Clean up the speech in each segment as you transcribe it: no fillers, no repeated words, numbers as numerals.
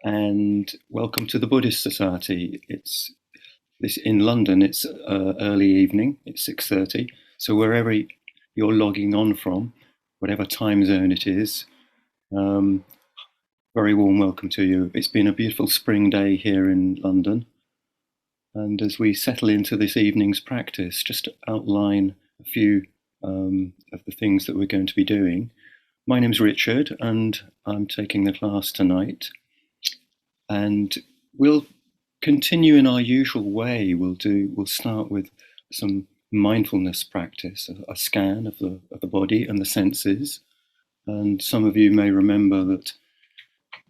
and welcome to the Buddhist Society. It's in London. It's early evening. It's 6:30. So wherever you're logging on from, whatever time zone it is, um, very warm welcome to you. It's been a beautiful spring day here in London, and as we settle into this evening's practice, just to outline a few of the things that we're going to be doing. My name's Richard, and I'm taking the class tonight. And we'll continue in our usual way. We'll start with some mindfulness practice, a scan of the body and the senses. And some of you may remember that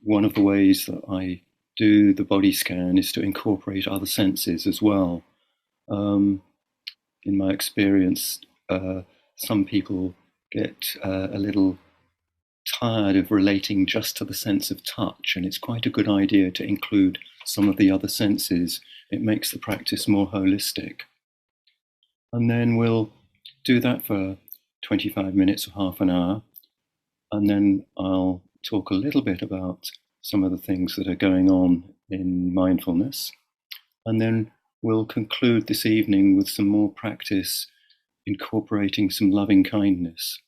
one of the ways that I do the body scan is to incorporate other senses as well. In my experience, some people get a little tired of relating just to the sense of touch, and it's quite a good idea to include some of the other senses. It makes the practice more holistic. And then we'll do that for 25 minutes or half an hour, and then I'll talk a little bit about some of the things that are going on in mindfulness, and then we'll conclude this evening with some more practice incorporating some loving kindness,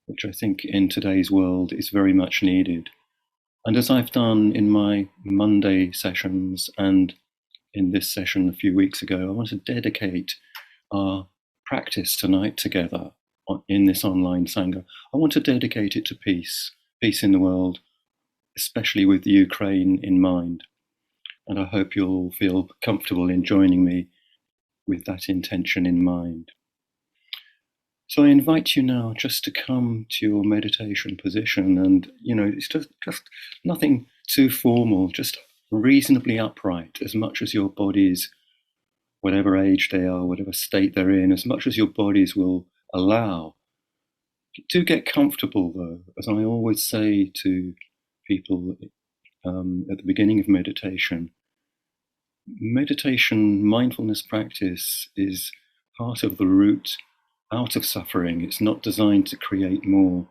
which I think in today's world is very much needed. And as I've done in my Monday sessions and in this session a few weeks ago, I want to dedicate our practice tonight together in this online Sangha. I want to dedicate it to peace in the world, especially with Ukraine in mind. And I hope you'll feel comfortable in joining me with that intention in mind. So I invite you now just to come to your meditation position, and it's just nothing too formal, just reasonably upright, as much as your bodies, whatever age they are, whatever state they're in, as much as your bodies will allow. Do get comfortable though, as I always say to people at the beginning of meditation, mindfulness practice is part of the route out of suffering. It's not designed to create more.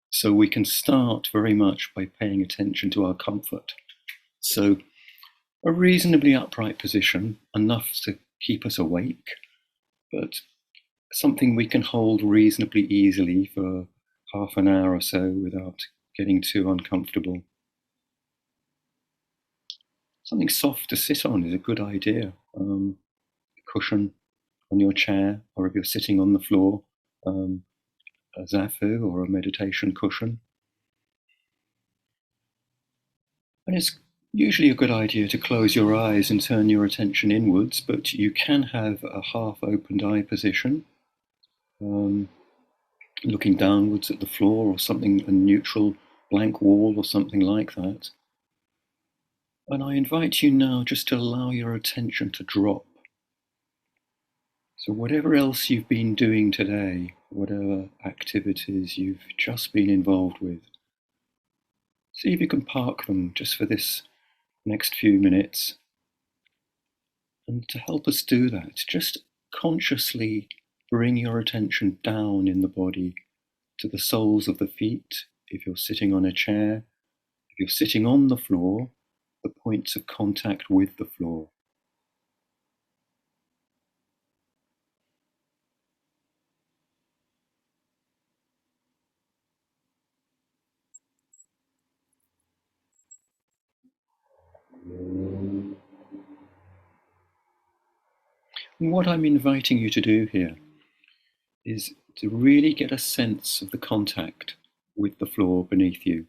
So we can start very much by paying attention to our comfort. So a reasonably upright position, enough to keep us awake, but something we can hold reasonably easily for half an hour or so without getting too uncomfortable. Something soft to sit on is a good idea. A cushion on your chair, or if you're sitting on the floor, a zafu or a meditation cushion. And it's usually a good idea to close your eyes and turn your attention inwards, but you can have a half-opened eye position, looking downwards at the floor or something, a neutral blank wall or something like that. And I invite you now just to allow your attention to drop. So whatever else you've been doing today, whatever activities you've just been involved with, see if you can park them just for this next few minutes. And to help us do that, just consciously bring your attention down in the body to the soles of the feet. If you're sitting on a chair, if you're sitting on the floor, the points of contact with the floor. And what I'm inviting you to do here is to really get a sense of the contact with the floor beneath you.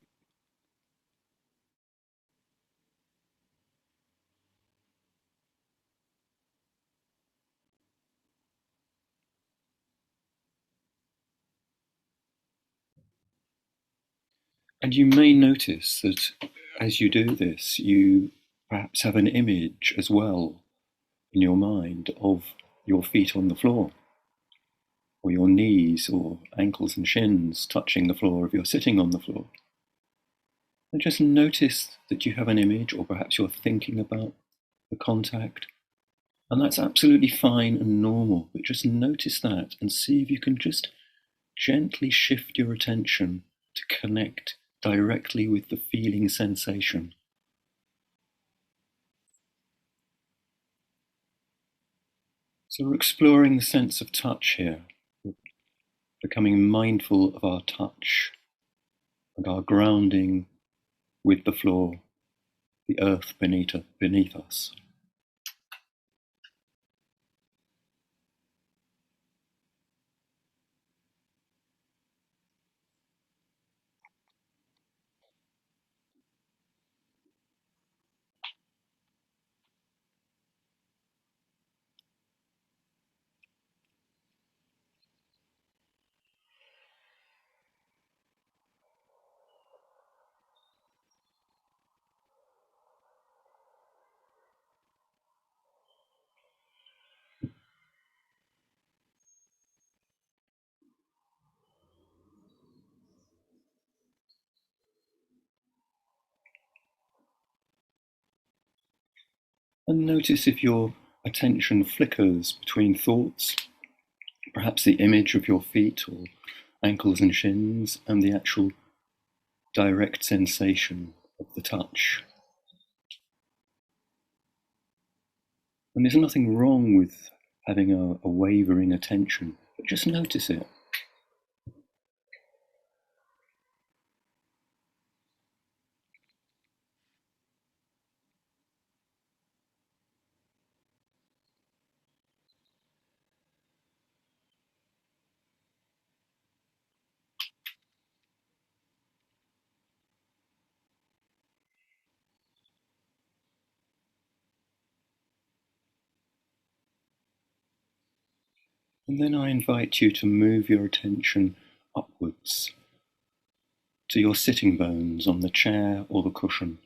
And you may notice that as you do this, you perhaps have an image as well in your mind of your feet on the floor, or your knees or ankles and shins touching the floor if you're sitting on the floor. And just notice that you have an image, or perhaps you're thinking about the contact. And that's absolutely fine and normal, but just notice that and see if you can just gently shift your attention to connect directly with the feeling sensation. So we're exploring the sense of touch here, becoming mindful of our touch and our grounding with the floor, the earth beneath us. And notice if your attention flickers between thoughts, perhaps the image of your feet or ankles and shins, and the actual direct sensation of the touch. And there's nothing wrong with having a wavering attention, but just notice it. And then I invite you to move your attention upwards to your sitting bones on the chair or the cushion.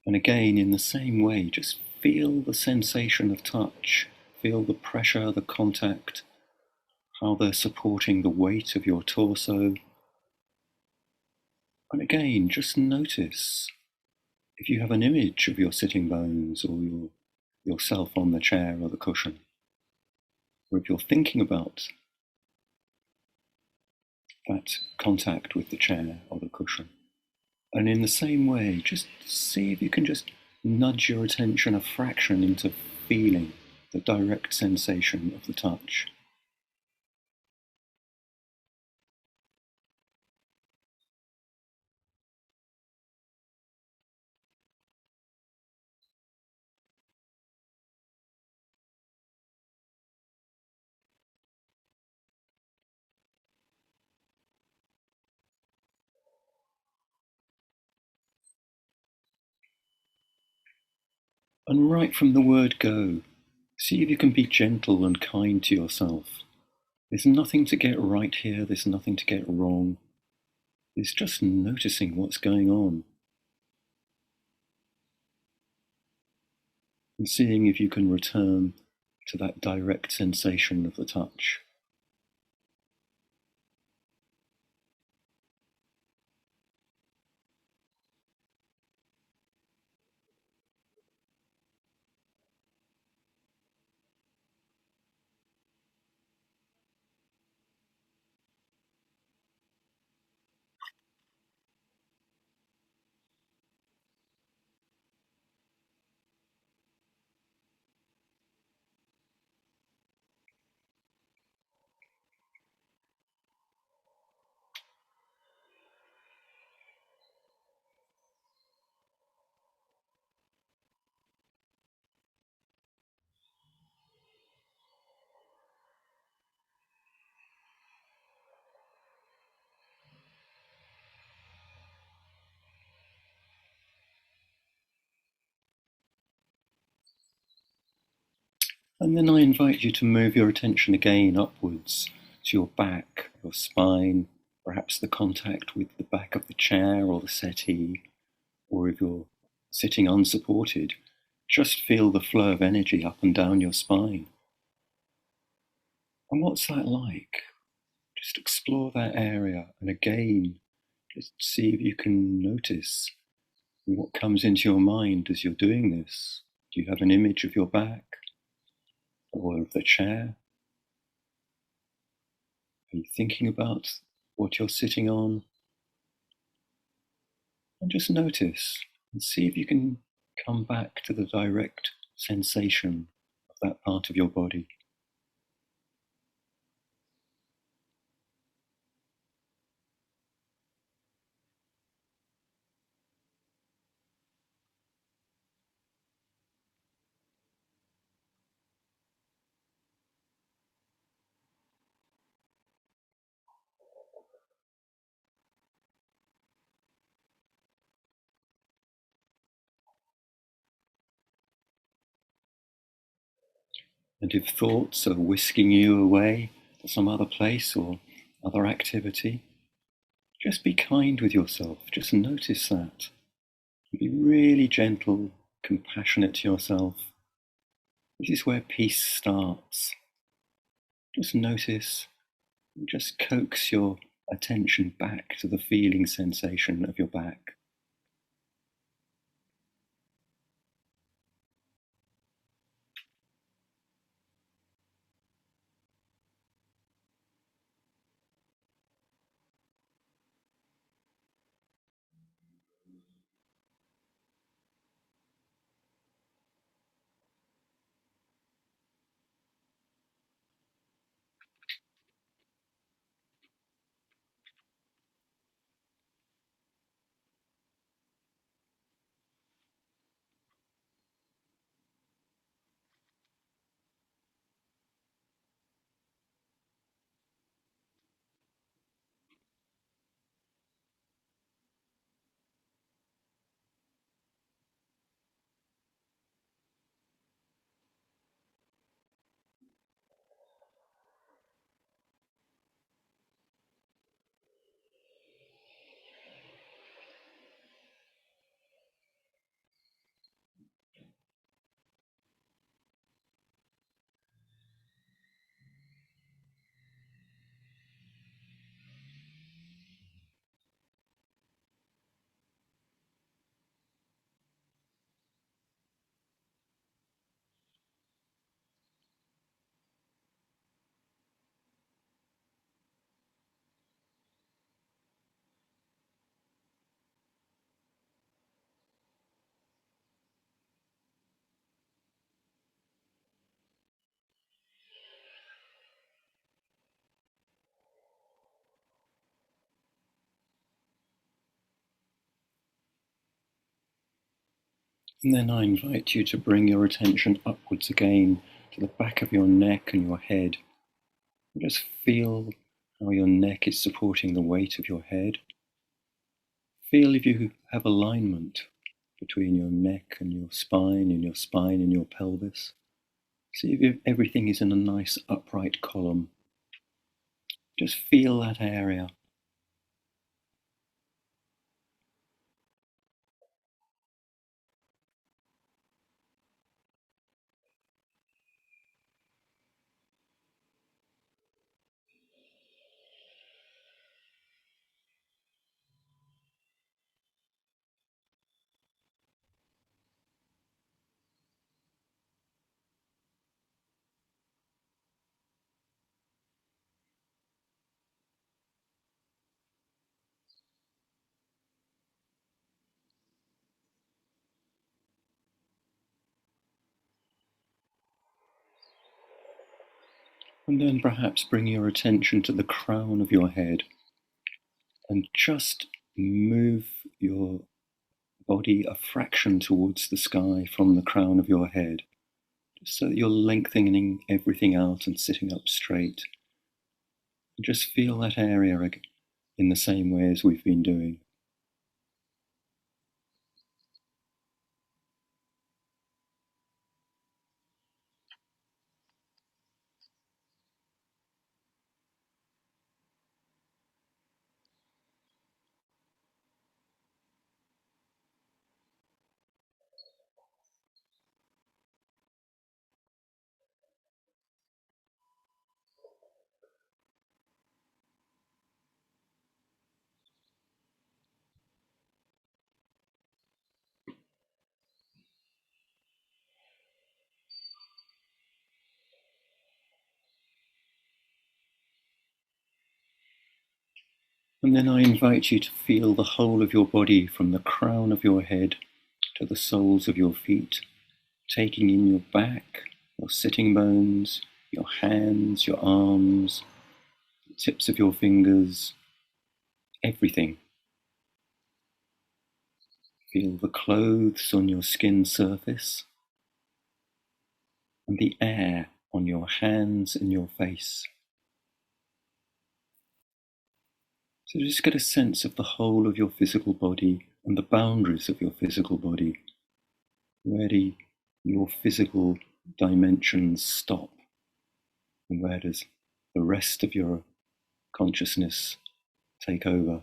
And again, in the same way, just feel the sensation of touch, feel the pressure, the contact, how they're supporting the weight of your torso. And again, just notice if you have an image of your sitting bones or yourself on the chair or the cushion, or if you're thinking about that contact with the chair or the cushion. And in the same way, just see if you can just nudge your attention a fraction into feeling the direct sensation of the touch. And right from the word go, see if you can be gentle and kind to yourself. There's nothing to get right here, there's nothing to get wrong. It's just noticing what's going on and seeing if you can return to that direct sensation of the touch. And then I invite you to move your attention again upwards to your back, your spine, perhaps the contact with the back of the chair or the settee, or if you're sitting unsupported, just feel the flow of energy up and down your spine. And what's that like? Just explore that area and again, just see if you can notice what comes into your mind as you're doing this. Do you have an image of your back or of the chair? Are you thinking about what you're sitting on? And just notice and see if you can come back to the direct sensation of that part of your body. And if thoughts are whisking you away to some other place or other activity, just be kind with yourself. Just notice that. Be really gentle, compassionate to yourself. This is where peace starts. Just notice, just coax your attention back to the feeling sensation of your back. And then I invite you to bring your attention upwards again to the back of your neck and your head. And just feel how your neck is supporting the weight of your head. Feel if you have alignment between your neck and your spine and your pelvis. See if everything is in a nice upright column. Just feel that area. And then perhaps bring your attention to the crown of your head and just move your body a fraction towards the sky from the crown of your head, just so that you're lengthening everything out and sitting up straight. And just feel that area in the same way as we've been doing. And then I invite you to feel the whole of your body from the crown of your head to the soles of your feet, taking in your back, your sitting bones, your hands, your arms, the tips of your fingers, everything. Feel the clothes on your skin surface and the air on your hands and your face. So just get a sense of the whole of your physical body and the boundaries of your physical body. Where do your physical dimensions stop? And where does the rest of your consciousness take over?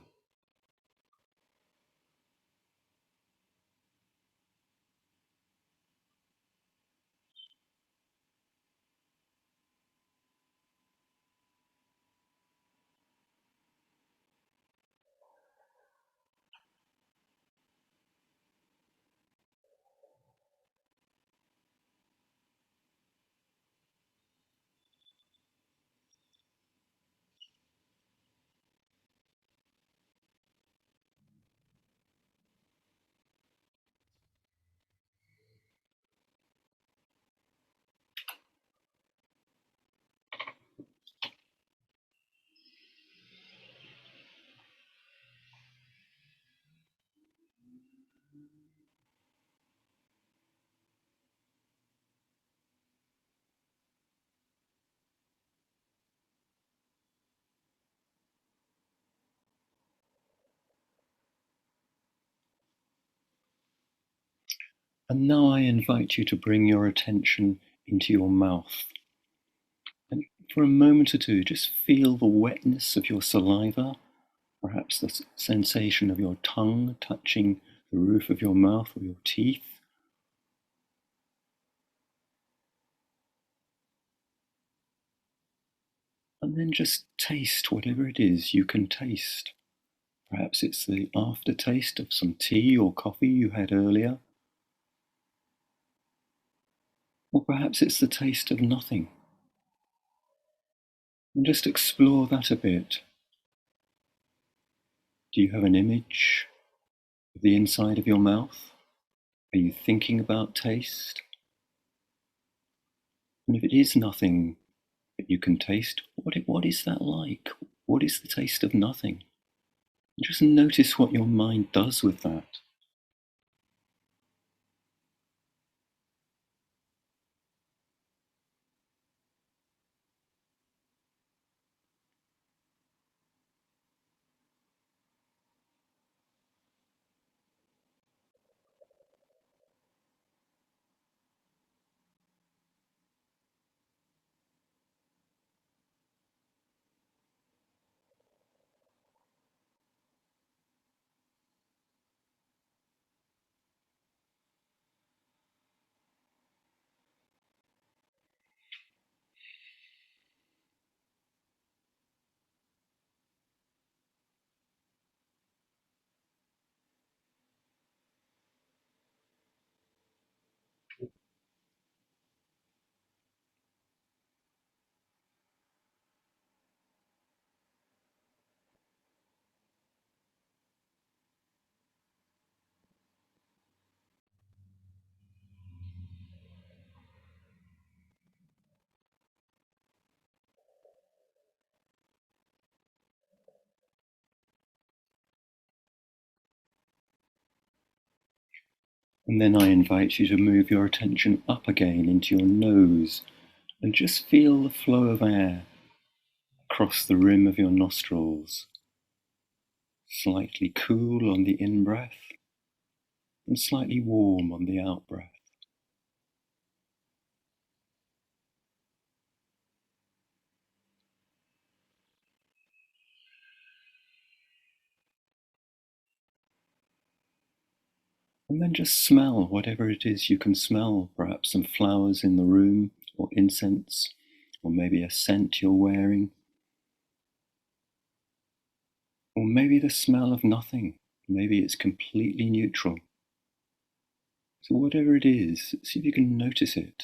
And now I invite you to bring your attention into your mouth. And for a moment or two, just feel the wetness of your saliva, perhaps the sensation of your tongue touching the roof of your mouth or your teeth. And then just taste whatever it is you can taste. Perhaps it's the aftertaste of some tea or coffee you had earlier. Or perhaps it's the taste of nothing. And just explore that a bit. Do you have an image of the inside of your mouth? Are you thinking about taste? And if it is nothing that you can taste, what is that like? What is the taste of nothing? And just notice what your mind does with that. And then I invite you to move your attention up again into your nose and just feel the flow of air across the rim of your nostrils. Slightly cool on the in-breath and slightly warm on the out-breath. And then just smell whatever it is you can smell, perhaps some flowers in the room, or incense, or maybe a scent you're wearing, or maybe the smell of nothing. Maybe it's completely neutral. So whatever it is, see if you can notice it.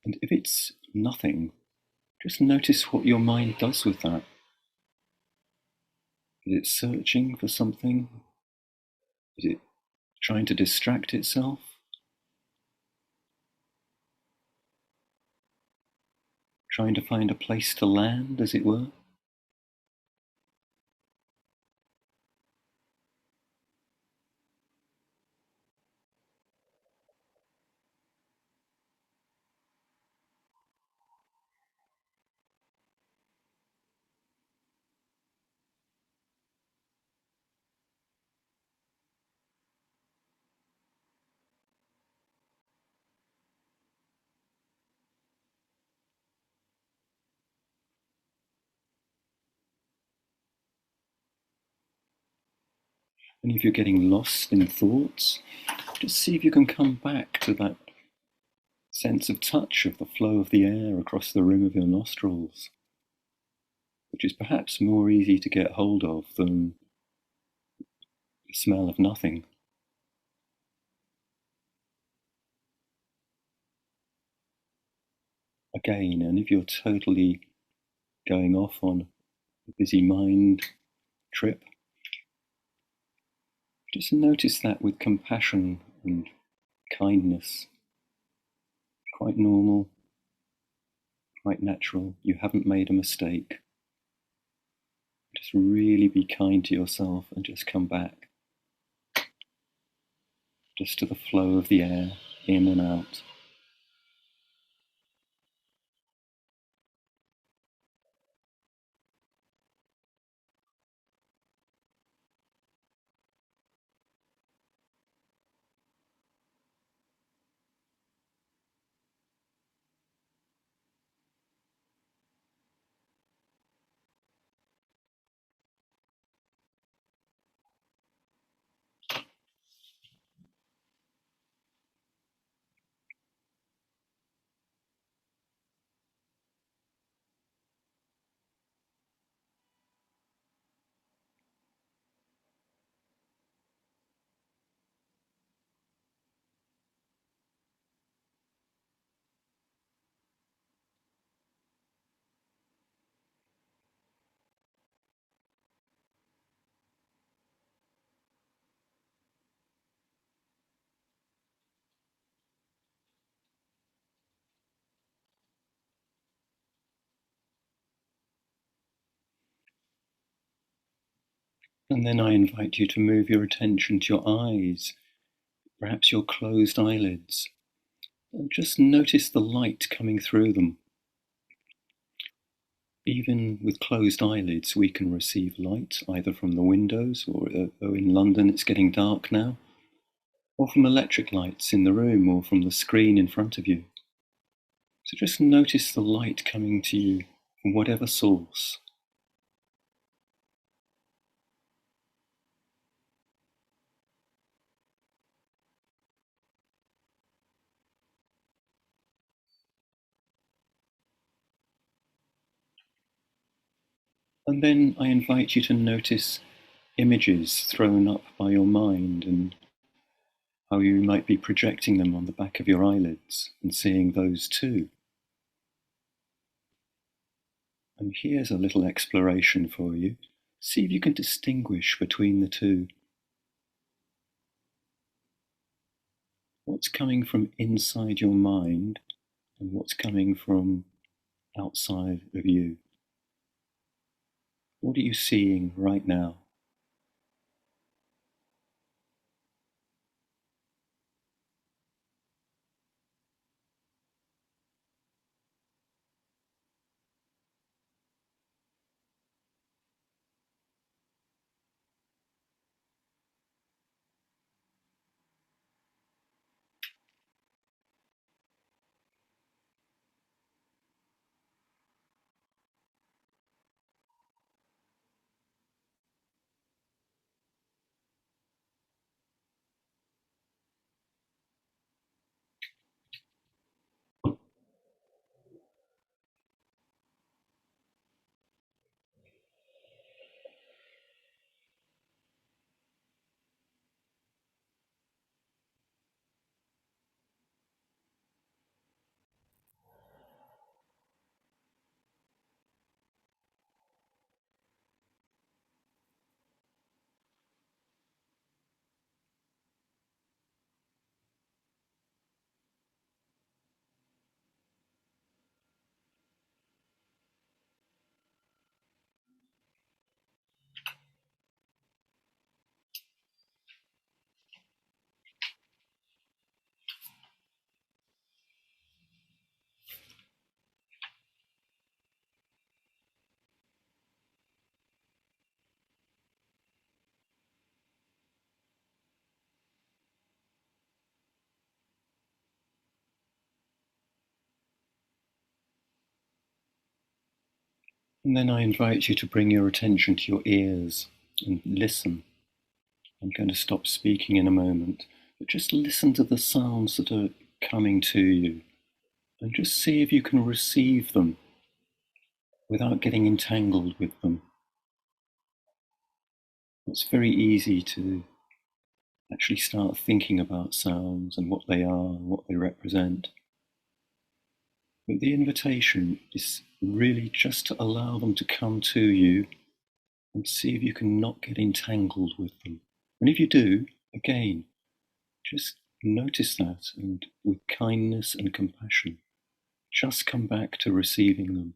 And if it's nothing, just notice what your mind does with that. Is it searching for something? Is it trying to distract itself, trying to find a place to land, as it were. And if you're getting lost in thoughts, just see if you can come back to that sense of touch of the flow of the air across the rim of your nostrils, which is perhaps more easy to get hold of than the smell of nothing. Again, and if you're totally going off on a busy mind trip, just notice that with compassion and kindness. Quite normal, quite natural. You haven't made a mistake. Just really be kind to yourself and just come back just to the flow of the air in and out. And then I invite you to move your attention to your eyes, perhaps your closed eyelids, and just notice the light coming through them. Even with closed eyelids, we can receive light, either from the windows, or in London it's getting dark now, or from electric lights in the room, or from the screen in front of you. So just notice the light coming to you from whatever source. And then I invite you to notice images thrown up by your mind and how you might be projecting them on the back of your eyelids and seeing those too. And here's a little exploration for you. See if you can distinguish between the two. What's coming from inside your mind and what's coming from outside of you? What are you seeing right now? And then I invite you to bring your attention to your ears and listen. I'm going to stop speaking in a moment, but just listen to the sounds that are coming to you and just see if you can receive them without getting entangled with them. It's very easy to actually start thinking about sounds and what they are and what they represent. But the invitation is really just to allow them to come to you and see if you can not get entangled with them. And if you do, again, just notice that, and with kindness and compassion, just come back to receiving them.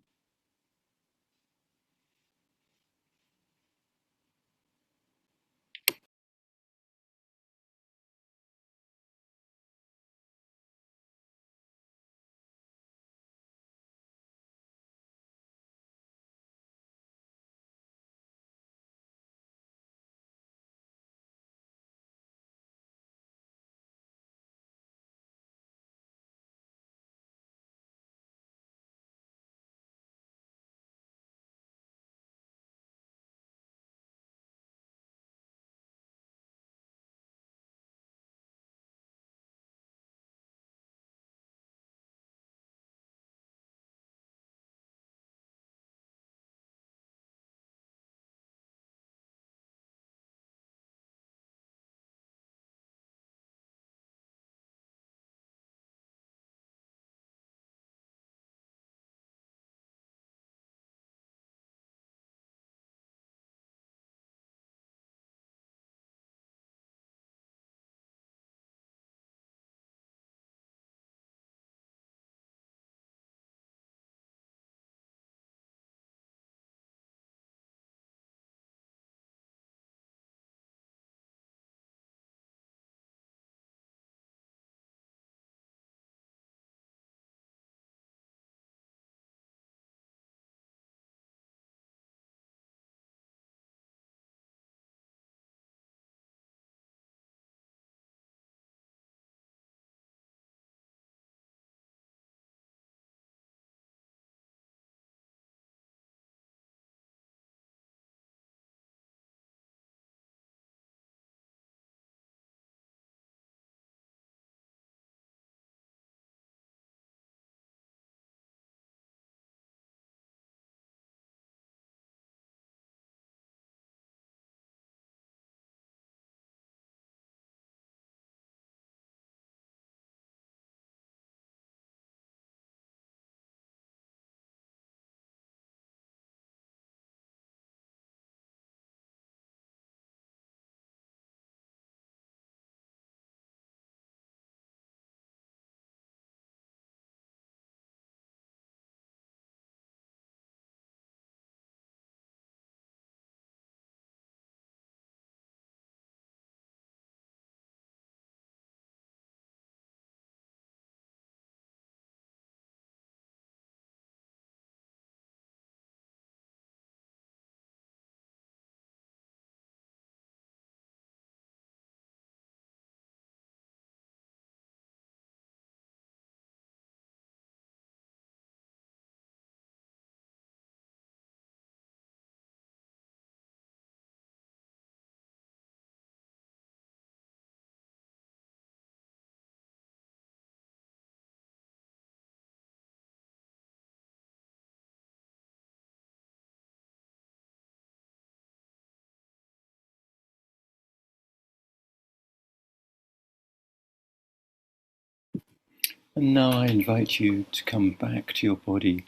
And now I invite you to come back to your body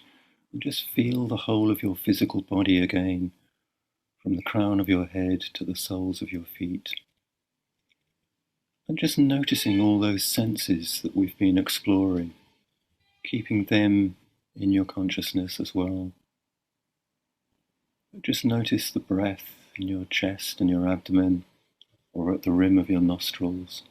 and just feel the whole of your physical body again, from the crown of your head to the soles of your feet. And just noticing all those senses that we've been exploring, keeping them in your consciousness as well. Just notice the breath in your chest and your abdomen, or at the rim of your nostrils.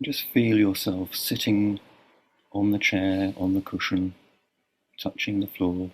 Just feel yourself sitting on the chair, on the cushion, touching the floor.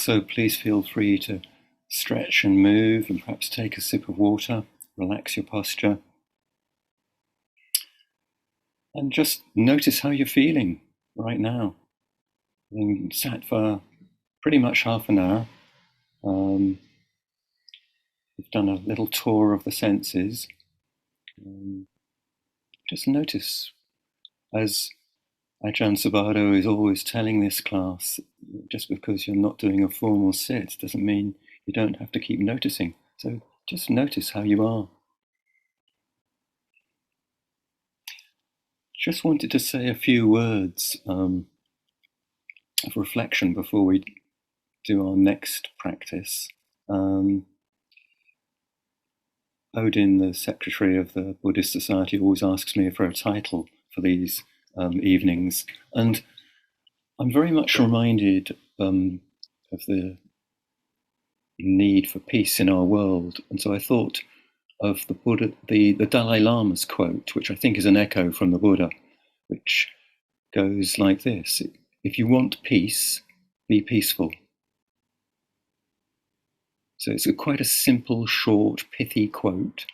So please feel free to stretch and move and perhaps take a sip of water, relax your posture. And just notice how you're feeling right now. Having sat for pretty much half an hour, we've done a little tour of the senses. Just notice, as Ajahn Subhaddo is always telling this class, just because you're not doing a formal sit doesn't mean you don't have to keep noticing. So just notice how you are. Just wanted to say a few words of reflection before we do our next practice. Odin, the secretary of the Buddhist Society, always asks me for a title for these evenings, and I'm very much reminded of the need for peace in our world. And so I thought of the Buddha, the Dalai Lama's quote, which I think is an echo from the Buddha, which goes like this: if you want peace, be peaceful. So it's quite a simple, short, pithy quote,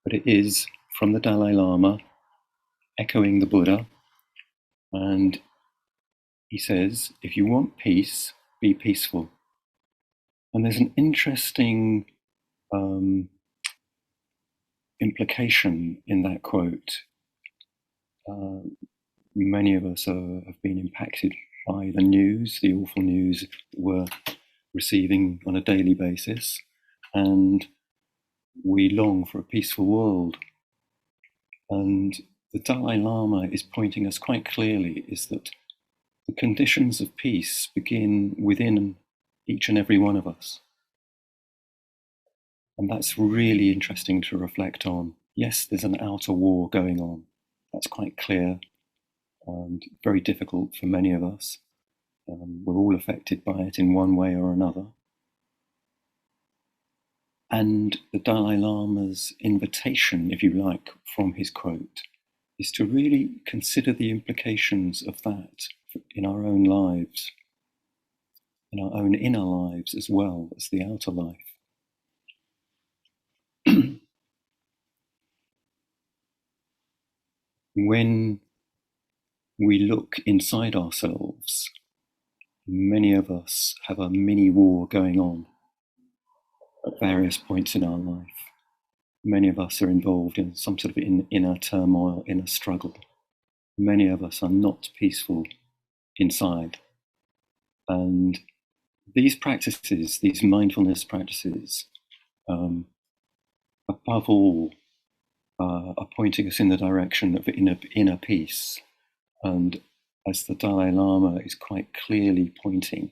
but it is from the Dalai Lama, echoing the Buddha. And he says, if you want peace, be peaceful. And there's an interesting implication in that quote. Many of us have been impacted by the news, the awful news we're receiving on a daily basis, and we long for a peaceful world. And the Dalai Lama is pointing us quite clearly is that the conditions of peace begin within each and every one of us. And that's really interesting to reflect on. Yes, there's an outer war going on. That's quite clear and very difficult for many of us. We're all affected by it in one way or another. And the Dalai Lama's invitation, if you like, from his quote, is to really consider the implications of that in our own lives, in our own inner lives as well as the outer life. When we look inside ourselves, many of us have a mini war going on at various points in our life. Many of us are involved in some sort of inner turmoil, inner struggle. Many of us are not peaceful inside. And these practices, these mindfulness practices, above all, are pointing us in the direction of inner peace. And as the Dalai Lama is quite clearly pointing,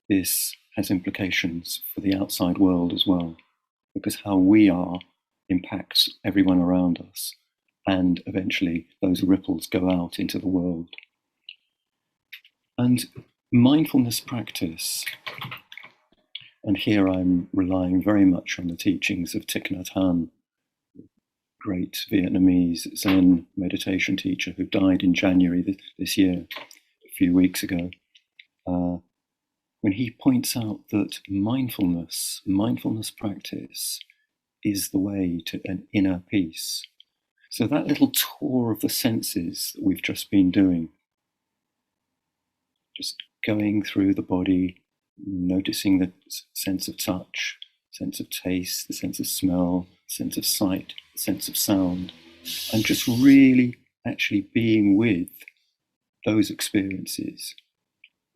this has implications for the outside world as well, because how we are impacts everyone around us, and eventually those ripples go out into the world. And mindfulness practice, and here I'm relying very much on the teachings of Thich Nhat Hanh, great Vietnamese Zen meditation teacher who died in January this year, a few weeks ago, when he points out that mindfulness practice is the way to an inner peace. So that little tour of the senses that we've just been doing, just going through the body, noticing the sense of touch, sense of taste, the sense of smell, sense of sight, the sense of sound, and just really actually being with those experiences.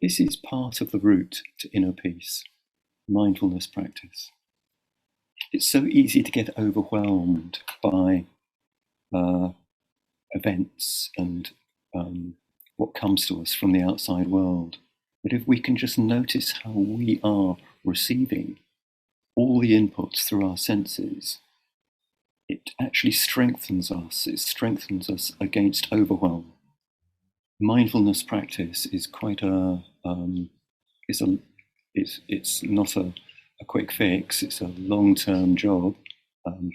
This is part of the route to inner peace, mindfulness practice. It's so easy to get overwhelmed by events and what comes to us from the outside world. But if we can just notice how we are receiving all the inputs through our senses, it actually strengthens us. It strengthens us against overwhelm. Mindfulness practice is quite it's not a quick fix. It's a long-term job.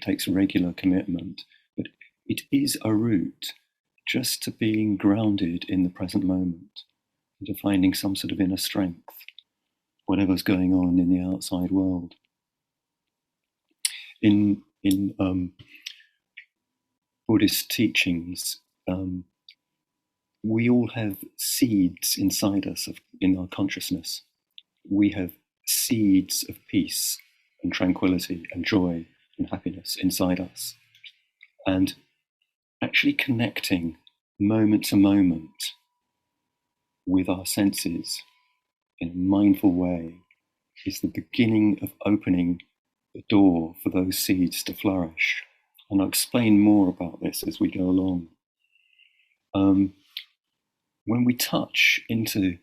Takes regular commitment, but it is a route just to being grounded in the present moment and to finding some sort of inner strength. whatever's going on in the outside world. In Buddhist teachings, we all have seeds inside us in our consciousness. We have seeds of peace and tranquility and joy and happiness inside us. And actually connecting moment to moment with our senses in a mindful way is the beginning of opening the door for those seeds to flourish. And I'll explain more about this as we go along. When we touch into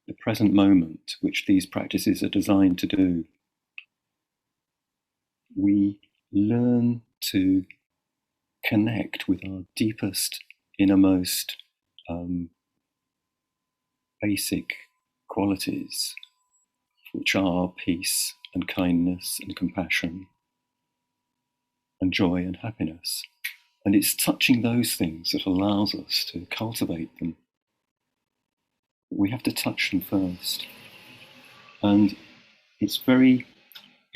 the present moment, which these practices are designed to do, we learn to connect with our deepest, innermost, basic qualities, which are peace and kindness and compassion and joy and happiness. And it's touching those things that allows us to cultivate them. We have to touch them first. And it's very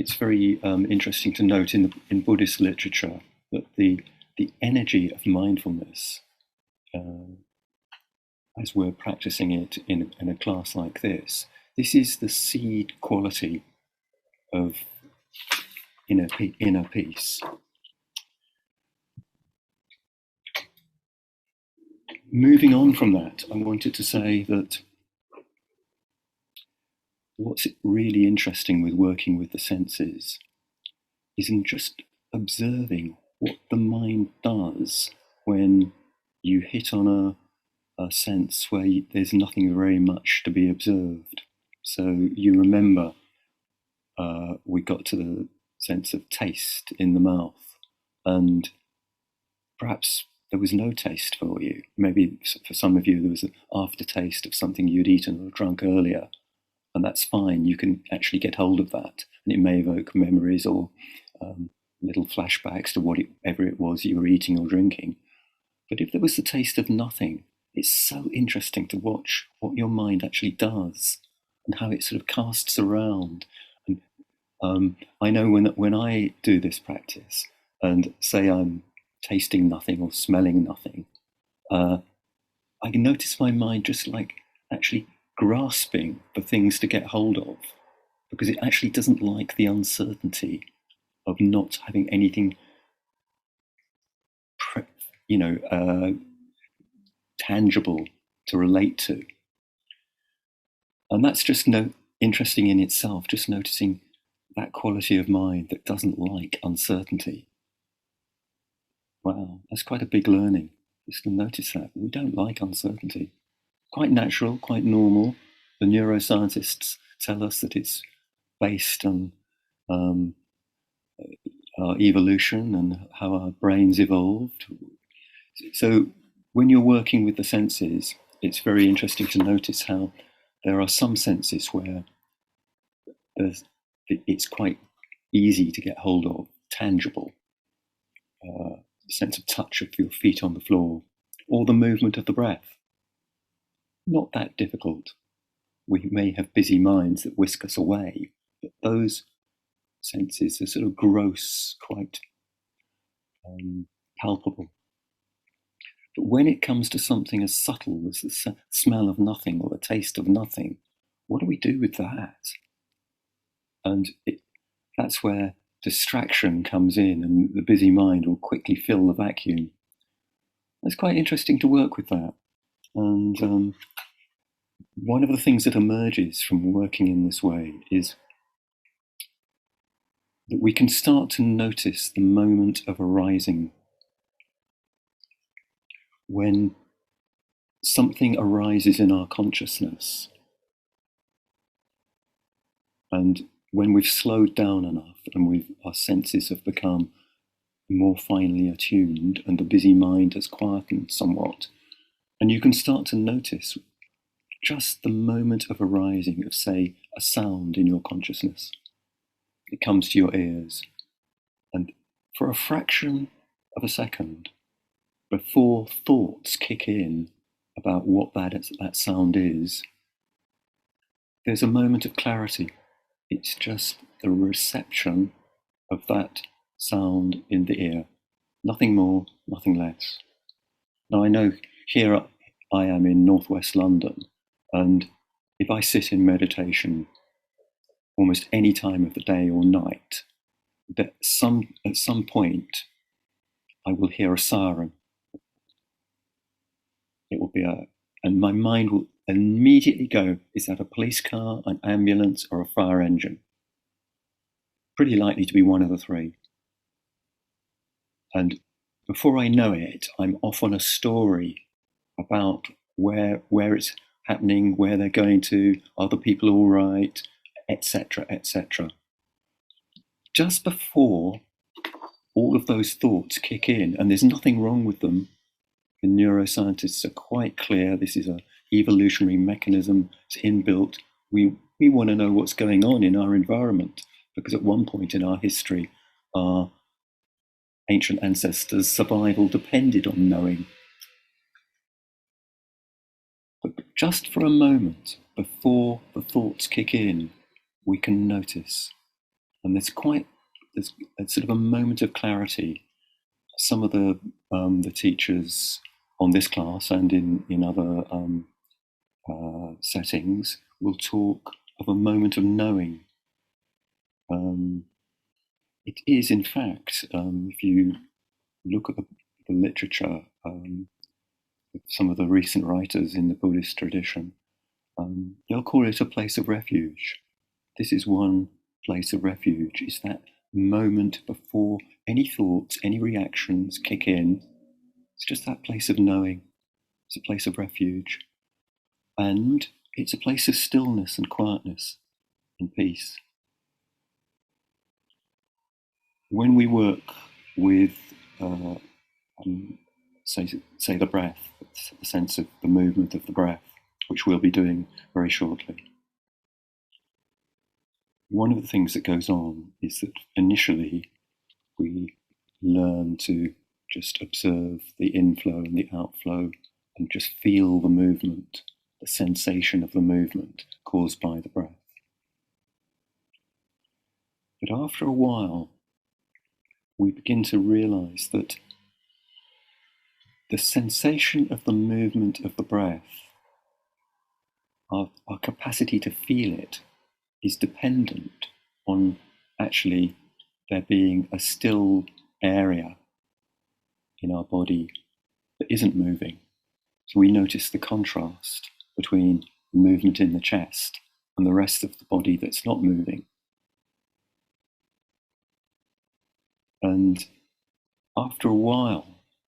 interesting to note in Buddhist literature that the energy of mindfulness, as we're practicing it in a class like this is the seed quality of inner peace. Moving on from that, I wanted to say that what's really interesting with working with the senses is in just observing what the mind does when you hit on a sense where there's nothing very much to be observed. So you remember we got to the sense of taste in the mouth, and perhaps there was no taste for you. Maybe for some of you there was an aftertaste of something you'd eaten or drunk earlier, and that's fine. You can actually get hold of that, and it may evoke memories or little flashbacks to whatever it was you were eating or drinking. But if there was the taste of nothing, it's so interesting to watch what your mind actually does and how it sort of casts around. And I know when I do this practice and say I'm tasting nothing or smelling nothing, I can notice my mind just like actually grasping for things to get hold of, because it actually doesn't like the uncertainty of not having anything tangible to relate to. And that's just interesting in itself, just noticing that quality of mind that doesn't like uncertainty. Wow, that's quite a big learning, just to notice that. We don't like uncertainty. Quite natural, quite normal. The neuroscientists tell us that it's based on our evolution and how our brains evolved. So when you're working with the senses, it's very interesting to notice how there are some senses where it's quite easy to get hold of, tangible, the sense of touch of your feet on the floor, or the movement of the breath. Not that difficult. We may have busy minds that whisk us away, but those senses are sort of gross, quite palpable. But when it comes to something as subtle as the smell of nothing or the taste of nothing, what do we do with that? And that's where distraction comes in, and the busy mind will quickly fill the vacuum. It's quite interesting to work with that. And one of the things that emerges from working in this way is that we can start to notice the moment of arising. When something arises in our consciousness, and when we've slowed down enough and our senses have become more finely attuned and the busy mind has quietened somewhat, and you can start to notice just the moment of arising of, say, a sound in your consciousness. It comes to your ears, and for a fraction of a second, before thoughts kick in about what that sound is, there's a moment of clarity. It's just the reception of that sound in the ear. Nothing more, nothing less. Now I know here I am in northwest London, and if I sit in meditation almost any time of the day or night, that at some point I will hear a siren. It will be and my mind will immediately go, is that a police car, an ambulance, or a fire engine? Pretty likely to be one of the three. And before I know it, I'm off on a story about where it's happening, where they're going to, are the people all right, etc., etc. Just before all of those thoughts kick in, and there's nothing wrong with them, the neuroscientists are quite clear, this is an evolutionary mechanism, it's inbuilt. We want to know what's going on in our environment, because at one point in our history, our ancient ancestors' survival depended on knowing. But just for a moment, before the thoughts kick in, we can notice. And there's a sort of a moment of clarity. Some of the teachers on this class and in other settings will talk of a moment of knowing. It is, in fact, if you look at the literature, some of the recent writers in the Buddhist tradition, they'll call it a place of refuge. This is one place of refuge, is that moment before any thoughts, any reactions kick in. It's just that place of knowing. It's a place of refuge. And it's a place of stillness and quietness and peace. When we work with, say the breath, the sense of the movement of the breath, which we'll be doing very shortly, one of the things that goes on is that initially we learn to just observe the inflow and the outflow and just feel the movement, the sensation of the movement caused by the breath. But after a while, we begin to realize that the sensation of the movement of the breath, our capacity to feel it, is dependent on actually there being a still area in our body that isn't moving. So we notice the contrast between the movement in the chest and the rest of the body that's not moving. And after a while,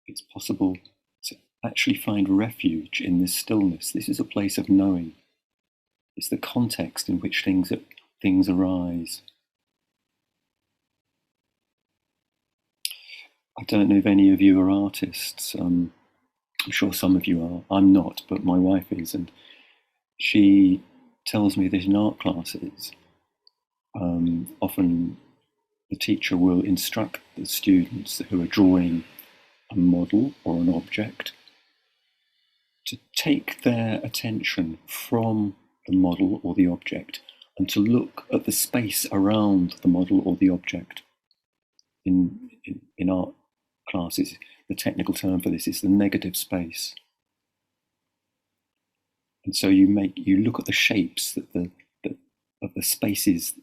it's possible to actually find refuge in this stillness. This is a place of knowing. It's the context in which things arise. I don't know if any of you are artists. I'm sure some of you are. I'm not, but my wife is, and she tells me that in art classes, often the teacher will instruct the students who are drawing a model or an object to take their attention from the model or the object and to look at the space around the model or the object. In art classes, the technical term for this is the negative space. And so you look at the shapes of the spaces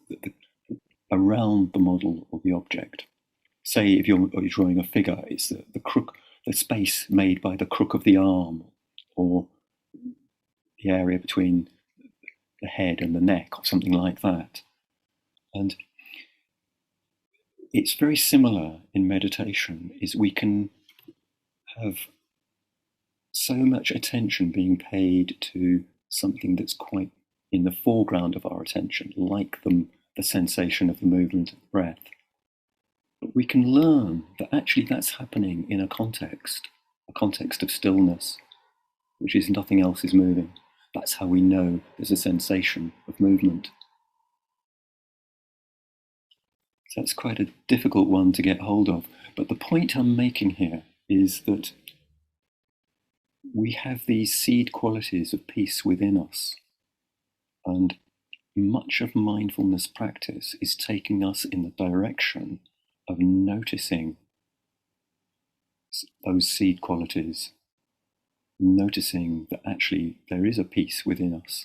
around the model or the object. Say if you're drawing a figure, it's the space made by the crook of the arm, or the area between the head and the neck, or something like that. And it's very similar in meditation, is we can have so much attention being paid to something that's quite in the foreground of our attention, like the sensation of the movement of the breath. But we can learn that actually that's happening in a context of stillness, which is nothing else is moving. That's how we know there's a sensation of movement. So that's quite a difficult one to get hold of. But the point I'm making here is that we have these seed qualities of peace within us. And much of mindfulness practice is taking us in the direction of noticing those seed qualities, noticing that actually there is a peace within us.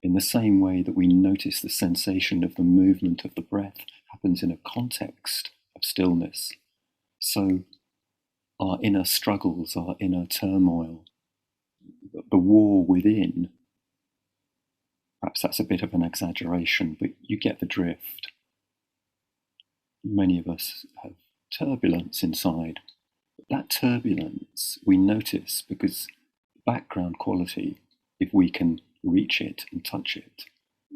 In the same way that we notice the sensation of the movement of the breath happens in a context of stillness, so our inner struggles, our inner turmoil, the war within, perhaps that's a bit of an exaggeration, but you get the drift. Many of us have turbulence inside. But that turbulence we notice because the background quality, if we can reach it and touch it,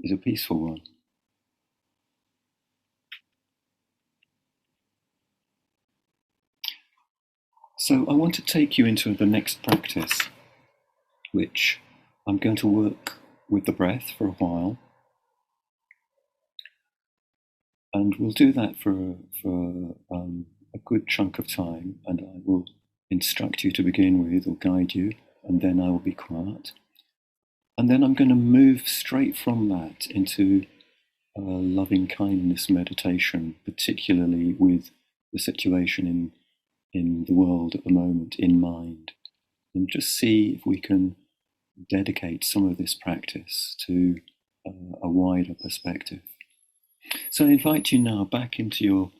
is a peaceful one. So I want to take you into the next practice, which I'm going to work with the breath for a while. And we'll do that for a good chunk of time, and I will instruct you to begin with or guide you, and then I will be quiet. And then I'm going to move straight from that into loving kindness meditation, particularly with the situation in the world at the moment in mind, and just see if we can dedicate some of this practice to a wider perspective. So I invite you now back into your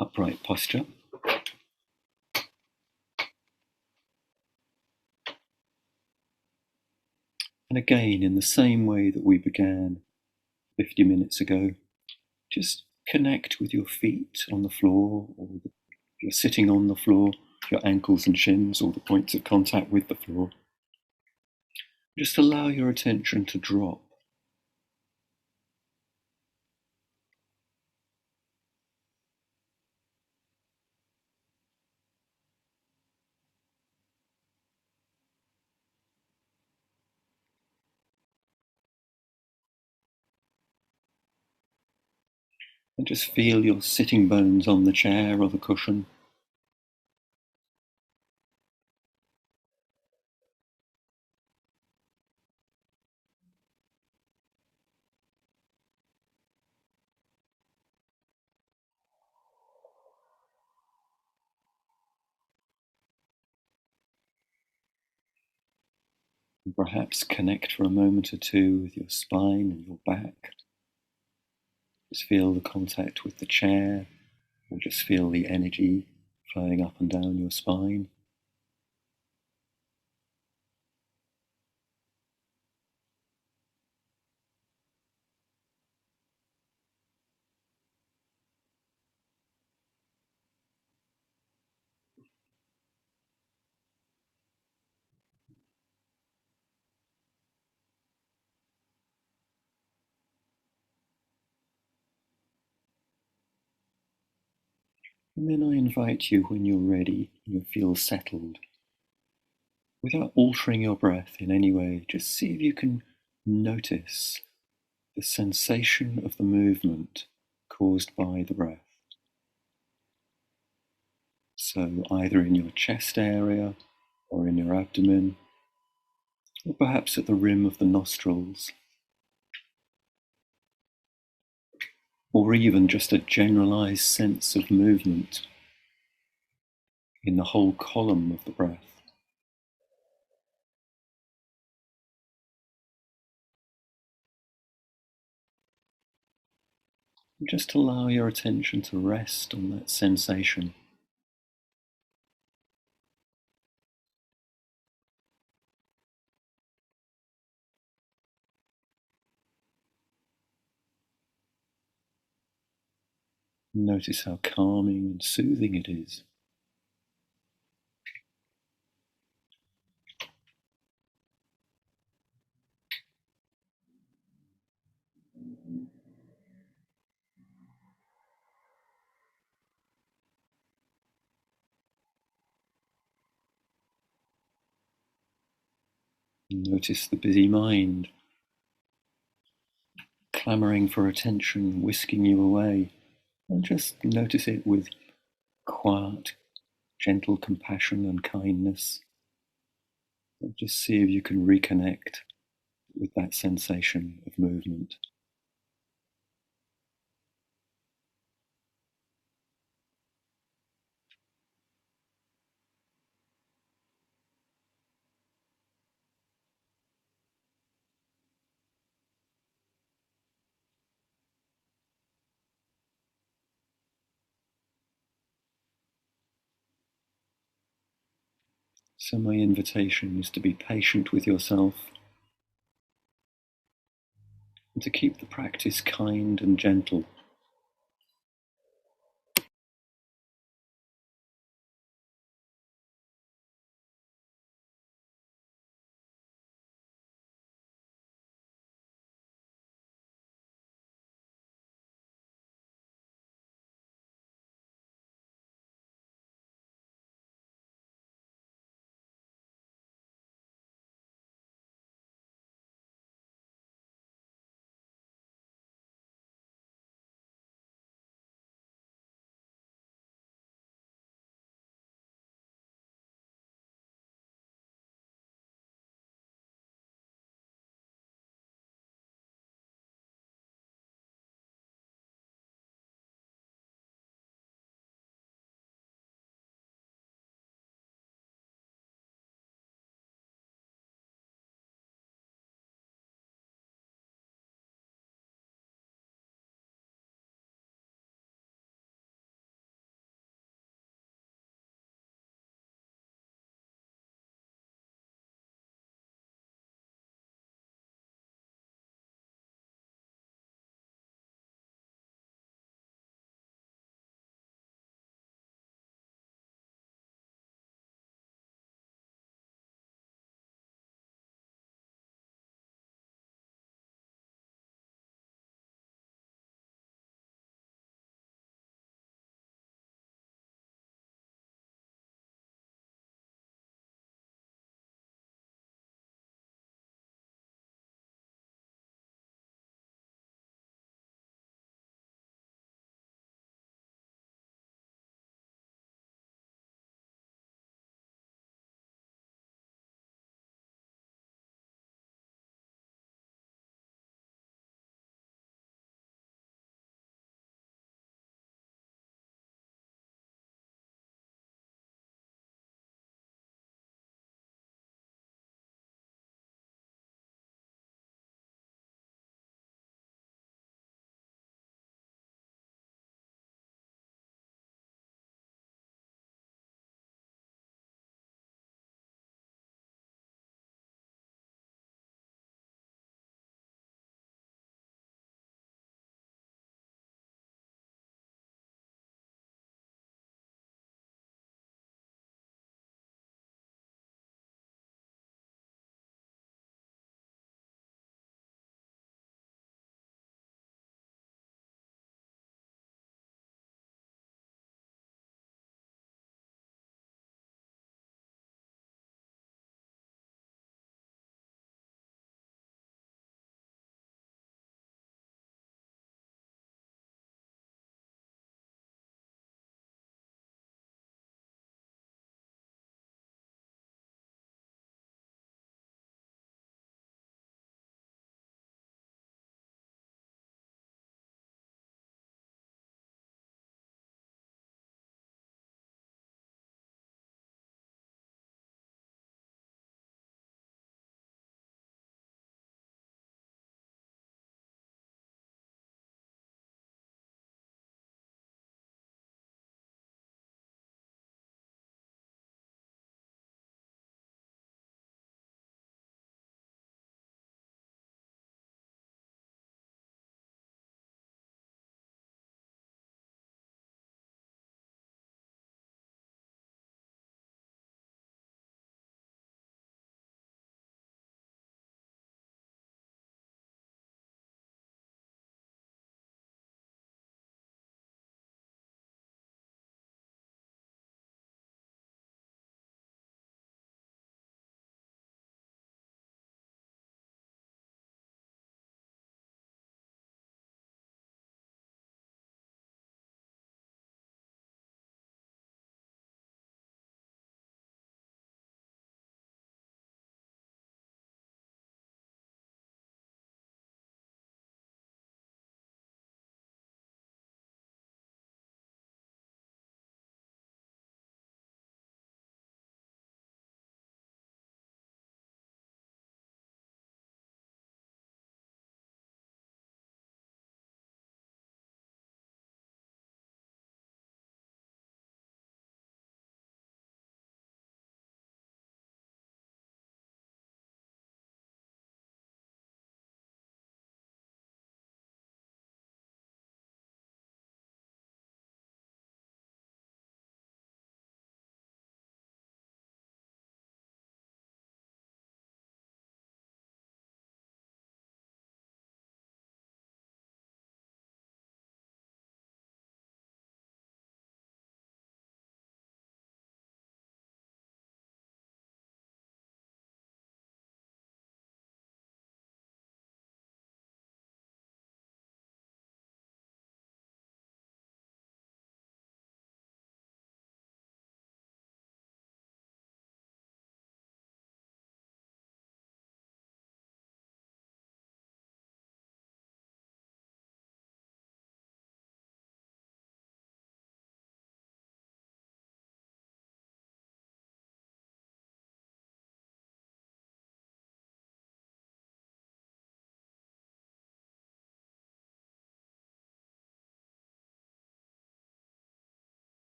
upright posture. And again, in the same way that we began 50 minutes ago, just connect with your feet on the floor, or if you're sitting on the floor, your ankles and shins, or the points of contact with the floor. Just allow your attention to drop. And just feel your sitting bones on the chair or the cushion. And perhaps connect for a moment or two with your spine and your back. Just feel the contact with the chair, or just feel the energy flowing up and down your spine. And then I invite you, when you're ready, you feel settled, without altering your breath in any way, just see if you can notice the sensation of the movement caused by the breath. So either in your chest area, or in your abdomen, or perhaps at the rim of the nostrils, or even just a generalized sense of movement in the whole column of the breath. And just allow your attention to rest on that sensation. Notice how calming and soothing it is. Notice the busy mind, clamoring for attention, whisking you away, and just notice it with quiet, gentle compassion and kindness. And just see if you can reconnect with that sensation of movement. So my invitation is to be patient with yourself and to keep the practice kind and gentle.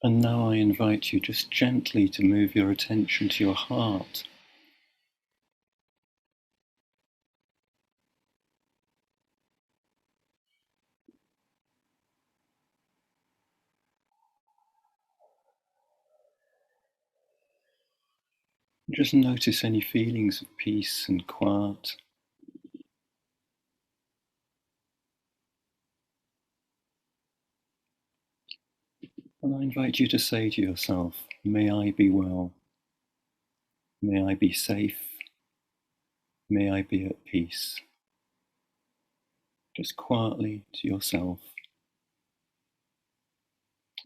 And now I invite you just gently to move your attention to your heart. Just notice any feelings of peace and quiet. And I invite you to say to yourself, may I be well, may I be safe, may I be at peace. Just quietly to yourself.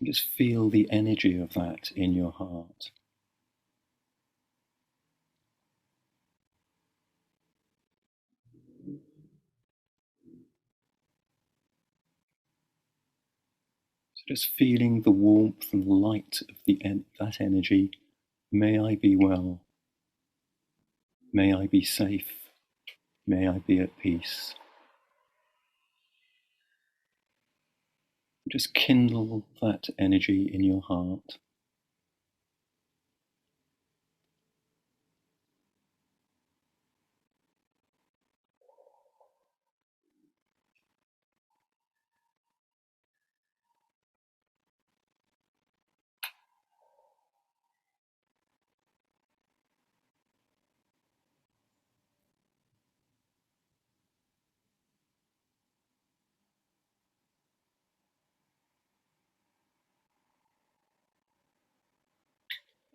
Just feel the energy of that in your heart. So just feeling the warmth and light of that energy. May I be well, may I be safe, may I be at peace. Just kindle that energy in your heart.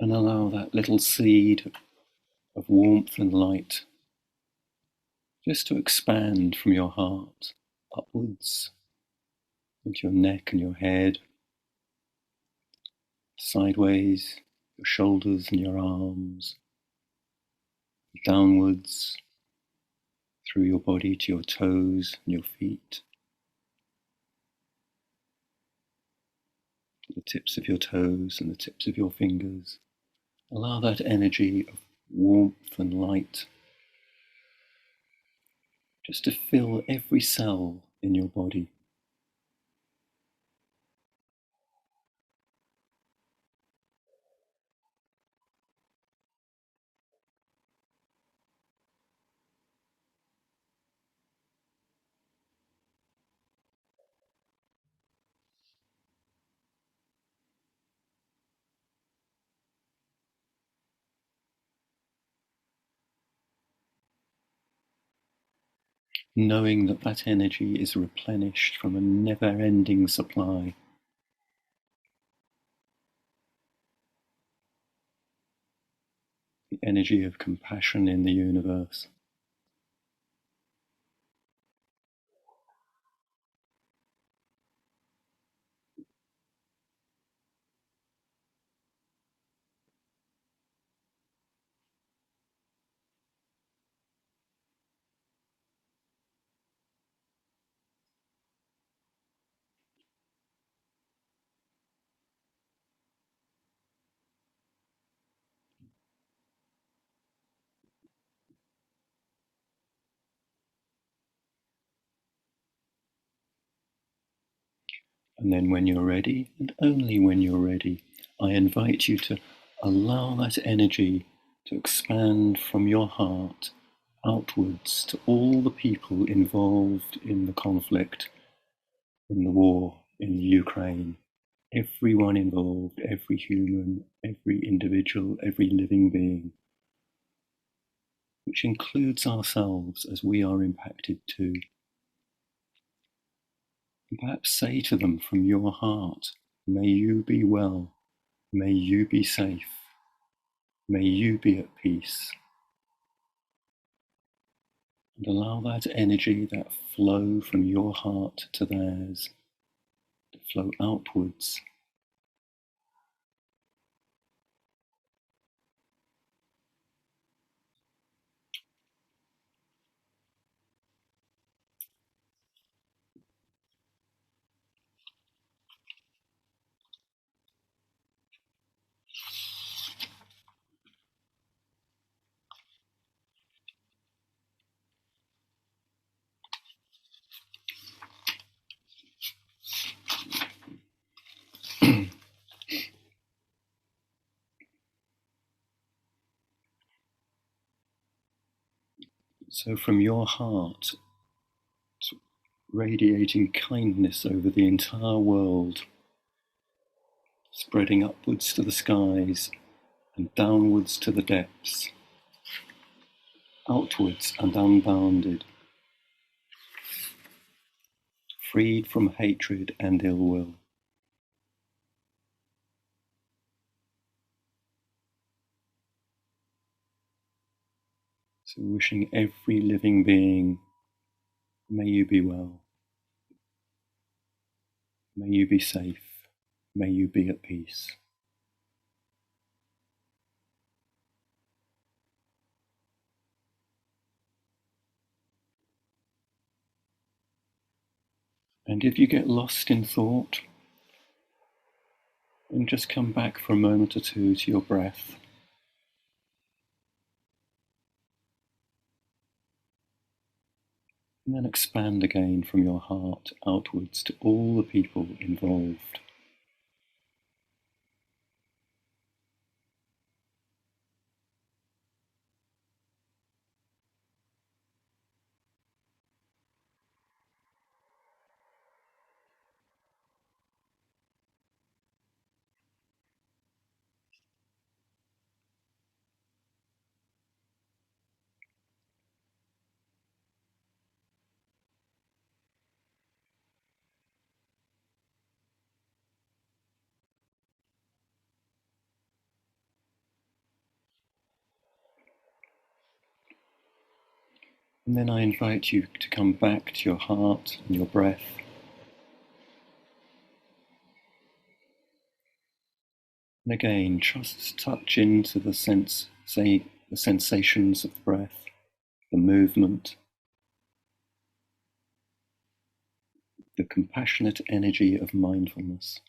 And allow that little seed of warmth and light just to expand from your heart upwards into your neck and your head, sideways, your shoulders and your arms, downwards through your body to your toes and your feet, the tips of your toes and the tips of your fingers. Allow that energy of warmth and light just to fill every cell in your body. Knowing that that energy is replenished from a never-ending supply. The energy of compassion in the universe. And then when you're ready, and only when you're ready, I invite you to allow that energy to expand from your heart outwards to all the people involved in the conflict, in the war, in the Ukraine. Everyone involved, every human, every individual, every living being, which includes ourselves as we are impacted too. And perhaps say to them from your heart, may you be well, may you be safe, may you be at peace. And allow that energy, that flow from your heart to theirs, to flow outwards. So from your heart, radiating kindness over the entire world, spreading upwards to the skies and downwards to the depths, outwards and unbounded, freed from hatred and ill will. So wishing every living being, may you be well, may you be safe, may you be at peace. And if you get lost in thought, then just come back for a moment or two to your breath. And then expand again from your heart outwards to all the people involved. And then I invite you to come back to your heart and your breath. And again, just touch into the sensations of the breath, the movement, the compassionate energy of mindfulness.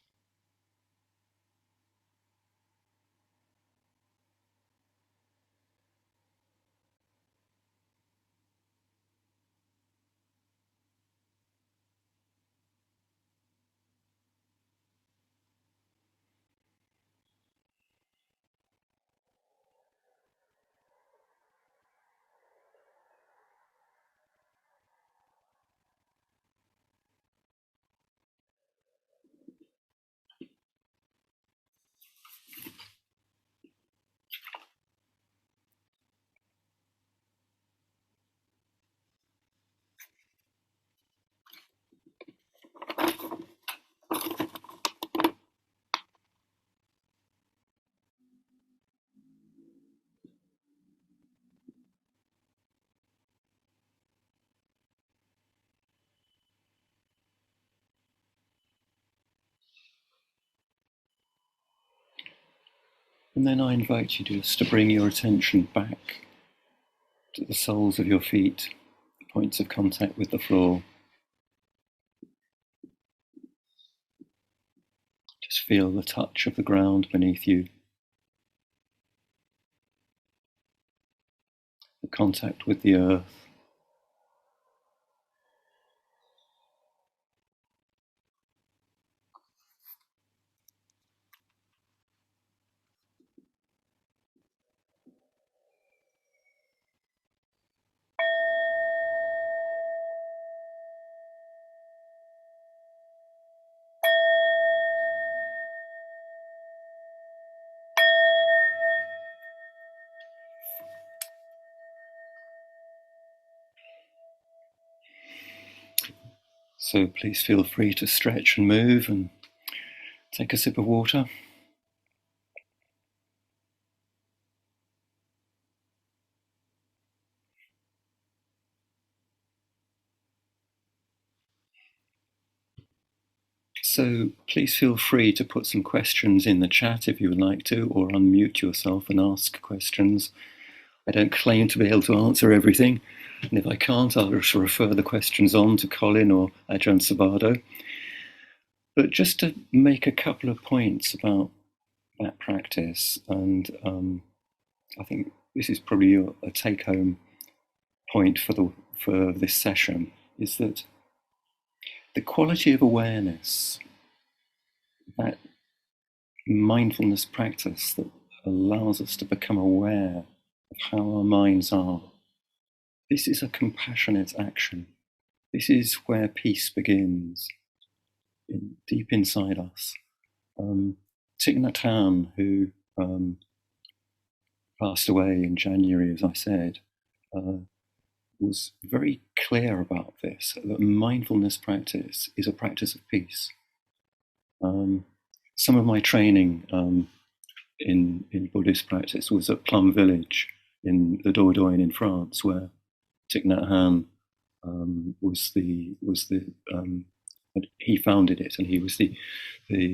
And then I invite you just to bring your attention back to the soles of your feet, the points of contact with the floor. Just feel the touch of the ground beneath you, the contact with the earth. So please feel free to stretch and move and take a sip of water. So please feel free to put some questions in the chat if you would like to, or unmute yourself and ask questions. I don't claim to be able to answer everything, and if I can't, I'll just refer the questions on to Colin or Ajahn Subhaddo. But just to make a couple of points about that practice, and I think this is probably a take-home point for this session, is that the quality of awareness, that mindfulness practice that allows us to become aware of how our minds are, this is a compassionate action. This is where peace begins, deep inside us. Thich Nhat Hanh, who passed away in January, as I said, was very clear about this, that mindfulness practice is a practice of peace. Some of my training in Buddhist practice was at Plum Village in the Dordogne in France, where Thich Nhat Hanh he founded it, and he was the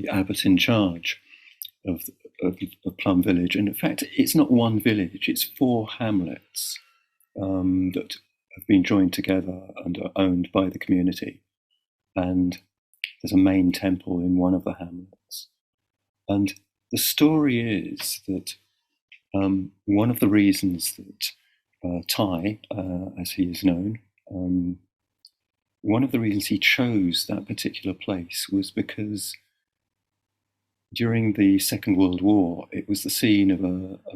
abbot in charge of Plum Village. And in fact, it's not one village; it's 4 hamlets that have been joined together and are owned by the community. And there's a main temple in one of the hamlets. And the story is that one of the reasons that Thai, as he is known, one of the reasons he chose that particular place was because during the Second World War, it was the scene of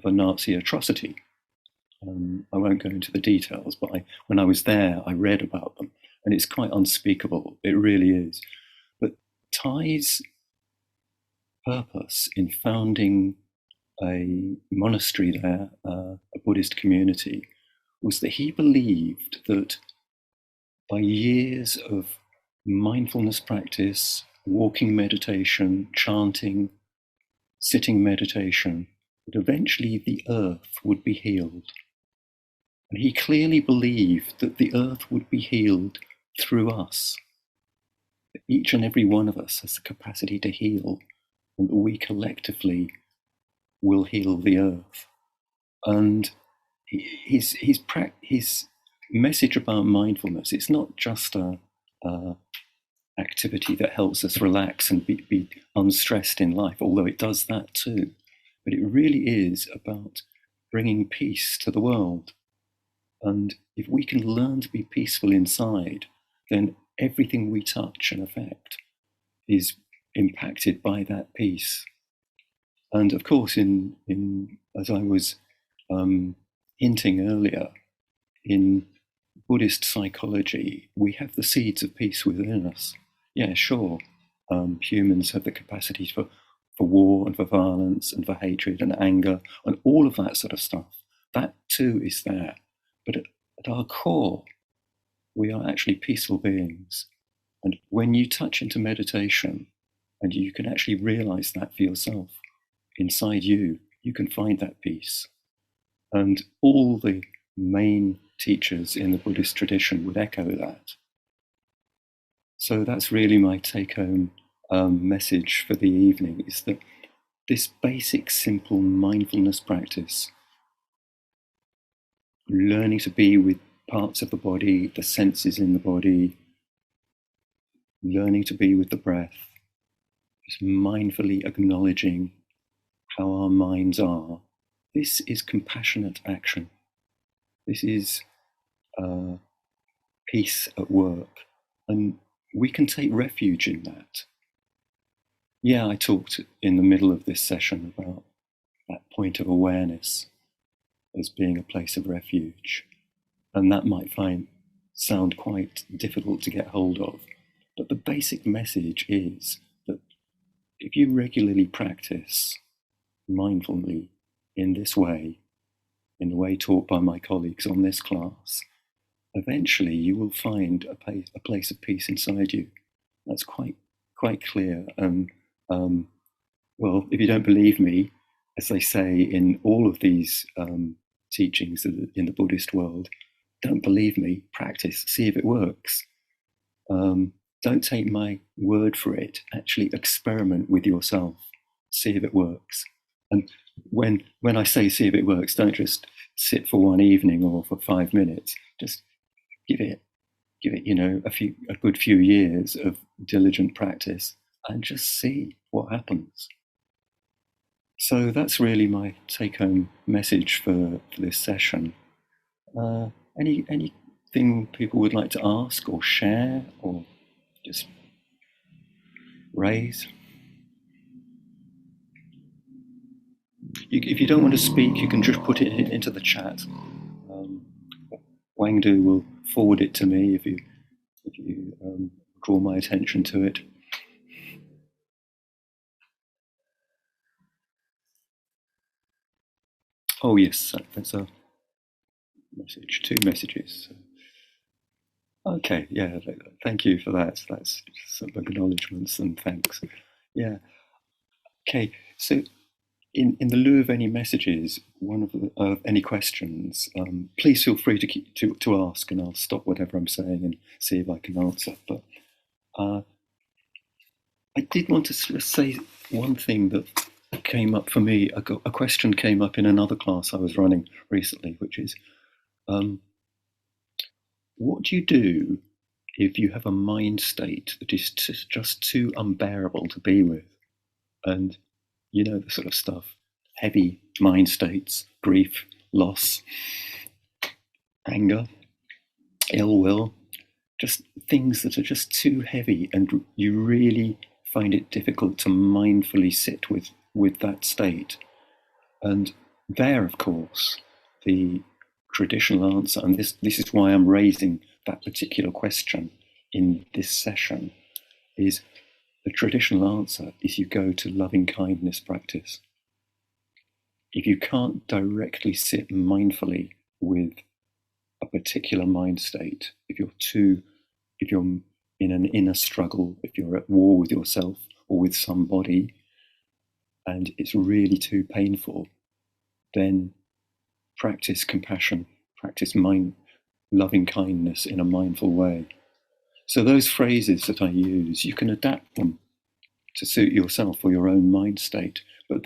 a Nazi atrocity. I won't go into the details, but when I was there, I read about them, and it's quite unspeakable. It really is. But Thai's purpose in founding a monastery there, a Buddhist community, was that he believed that by years of mindfulness practice, walking meditation, chanting, sitting meditation, that eventually the earth would be healed. And he clearly believed that the earth would be healed through us. That each and every one of us has the capacity to heal, and that we collectively will heal the earth. And his message about mindfulness, it's not just a activity that helps us relax and be unstressed in life, although it does that too. But it really is about bringing peace to the world. And if we can learn to be peaceful inside, then everything we touch and affect is impacted by that peace. And of course, as I was hinting earlier, in Buddhist psychology, we have the seeds of peace within us. Yeah, sure, humans have the capacity for war and for violence and for hatred and anger and all of that sort of stuff. That too is there. But at our core, we are actually peaceful beings. And when you touch into meditation and you can actually realize that for yourself, inside you, you can find that peace. And all the main teachers in the Buddhist tradition would echo that. So that's really my take-home message for the evening, is that this basic, simple mindfulness practice, learning to be with parts of the body, the senses in the body, learning to be with the breath, just mindfully acknowledging how our minds are. This is compassionate action. This is peace at work. And we can take refuge in that. Yeah, I talked in the middle of this session about that point of awareness as being a place of refuge. And that might sound quite difficult to get hold of. But the basic message is that if you regularly practice mindfully in this way, in the way taught by my colleagues on this class, eventually you will find a place of peace inside you. That's quite clear. And well, if you don't believe me, as they say in all of these teachings in the Buddhist world, don't believe me, practice, see if it works. Don't take my word for it. Actually experiment with yourself, see if it works. And when I say see if it works, don't just sit for one evening or for 5 minutes. Just give it, a good few years of diligent practice and just see what happens. So that's really my take-home message for this session. Anything people would like to ask or share or just raise? If you don't want to speak, you can just put it into the chat. Wangdu will forward it to me if you draw my attention to it. Oh yes, that's a message. 2 messages. Okay, yeah, thank you for that. That's some acknowledgements and thanks. Yeah. Okay, so in the lieu of any messages, one of any questions, please feel free to ask, and I'll stop whatever I'm saying and see if I can answer. But I did want to say one thing that came up for me. A question came up in another class I was running recently, which is, what do you do if you have a mind state that is just too unbearable to be with? And you know, the sort of stuff, heavy mind states, grief, loss, anger, ill will, just things that are just too heavy, and you really find it difficult to mindfully sit with that state. And there, of course, the traditional answer, and this is why I'm raising that particular question in this session, is the traditional answer is you go to loving kindness practice. If you can't directly sit mindfully with a particular mind state, if you're in an inner struggle, if you're at war with yourself or with somebody, and it's really too painful, then practice compassion, practice loving kindness in a mindful way. So those phrases that I use, you can adapt them to suit yourself or your own mind state. But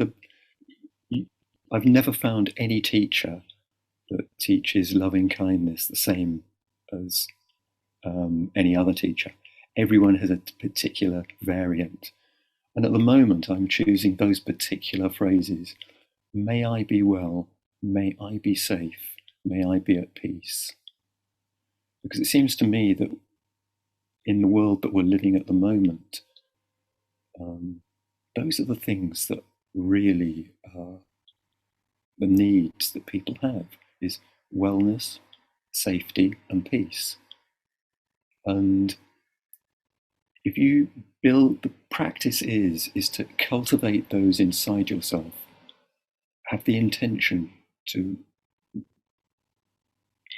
I've never found any teacher that teaches loving kindness the same as any other teacher. Everyone has a particular variant. And at the moment, I'm choosing those particular phrases. May I be well, may I be safe, may I be at peace. Because it seems to me that in the world that we're living at the moment, those are the things that really are the needs that people have, is wellness, safety, and peace. And if you build, the practice is to cultivate those inside yourself, have the intention to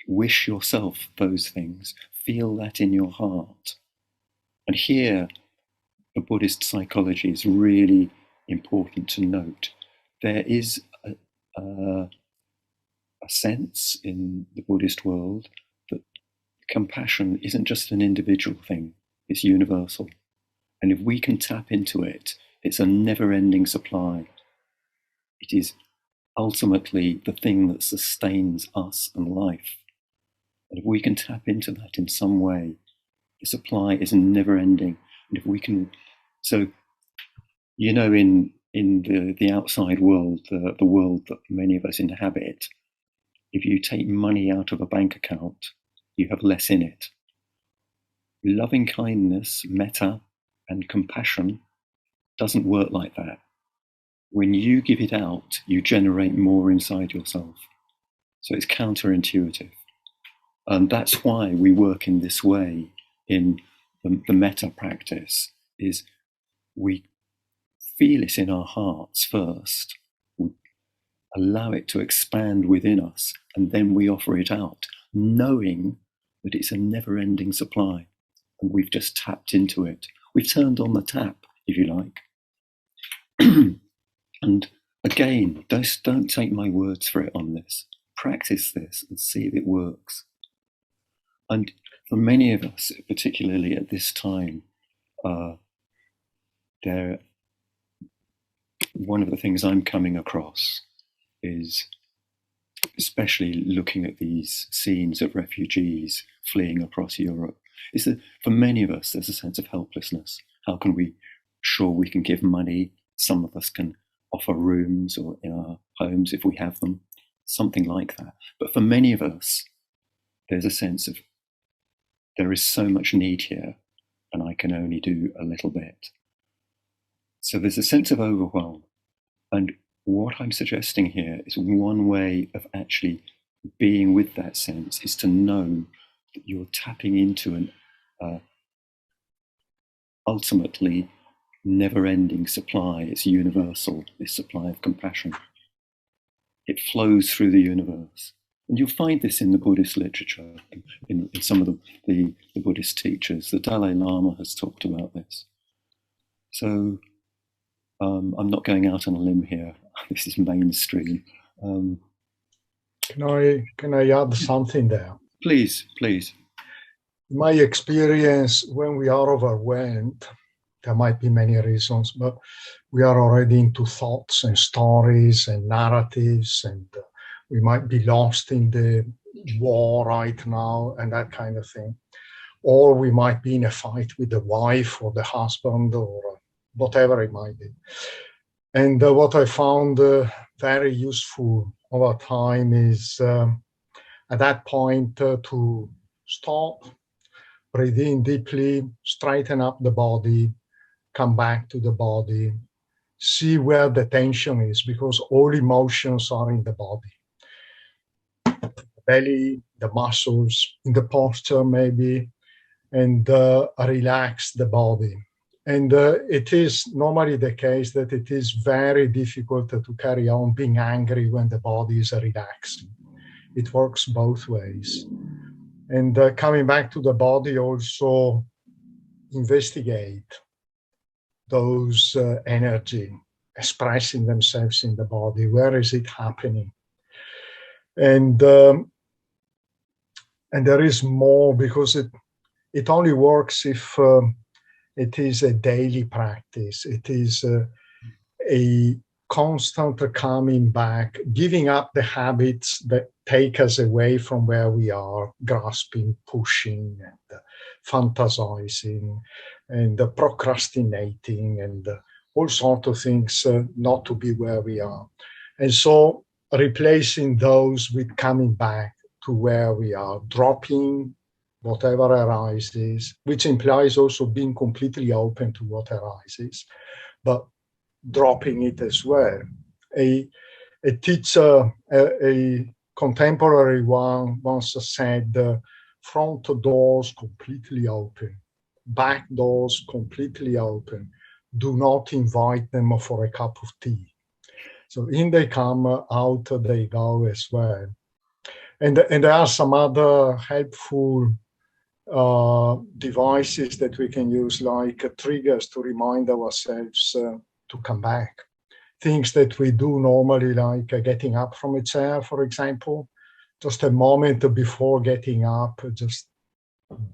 wish yourself those things, feel that in your heart. And here, the Buddhist psychology is really important to note. There is a sense in the Buddhist world that compassion isn't just an individual thing, it's universal. And if we can tap into it, it's a never-ending supply. It is ultimately the thing that sustains us and life. And if we can tap into that in some way, the supply is never-ending. And if we can, so you know, in the outside world, the world that many of us inhabit, if you take money out of a bank account, you have less in it. Loving kindness, metta, and compassion doesn't work like that. When you give it out, you generate more inside yourself. So it's counterintuitive. And that's why we work in this way in the metta practice, is we feel it in our hearts first, we allow it to expand within us, and then we offer it out, knowing that it's a never-ending supply, and we've just tapped into it. We've turned on the tap, if you like. And again, don't take my words for it on this. Practice this and see if it works. And for many of us, particularly at this time, one of the things I'm coming across is, especially looking at these scenes of refugees fleeing across Europe, is that for many of us, there's a sense of helplessness. How can we, sure, we can give money. Some of us can offer rooms or in our homes if we have them, something like that. But for many of us, there's a sense of there is so much need here and I can only do a little bit. So there's a sense of overwhelm. And what I'm suggesting here is one way of actually being with that sense is to know that you're tapping into an ultimately never-ending supply. It's universal, this supply of compassion. It flows through the universe. And you'll find this in the Buddhist literature, in some of the Buddhist teachers. The Dalai Lama has talked about this. So I'm not going out on a limb here. This is mainstream. Can I add something there? Please, please. In my experience, when we are overwhelmed, there might be many reasons, but we are already into thoughts and stories and narratives, and we might be lost in the war right now and that kind of thing. Or we might be in a fight with the wife or the husband or whatever it might be. And what I found very useful over time is at that point to stop, breathe in deeply, straighten up the body, come back to the body, see where the tension is, because all emotions are in the body. The belly, the muscles, in the posture maybe, and relax the body. And it is normally the case that it is very difficult to carry on being angry when the body is relaxed. It works both ways. And coming back to the body, also investigate those energy expressing themselves in the body. Where is it happening? And there is more, because it only works if it is a daily practice. It is a constant coming back, giving up the habits that take us away from where we are, grasping, pushing, and fantasizing, and procrastinating, and all sorts of things not to be where we are. And so replacing those with coming back to where we are, dropping whatever arises, which implies also being completely open to what arises, but dropping it as well. A teacher, a contemporary one, once said, front doors completely open, back doors completely open. Do not invite them for a cup of tea. So in they come, out they go as well. And there are some other helpful devices that we can use, like triggers to remind ourselves to come back. Things that we do normally, like getting up from a chair, for example, just a moment before getting up, just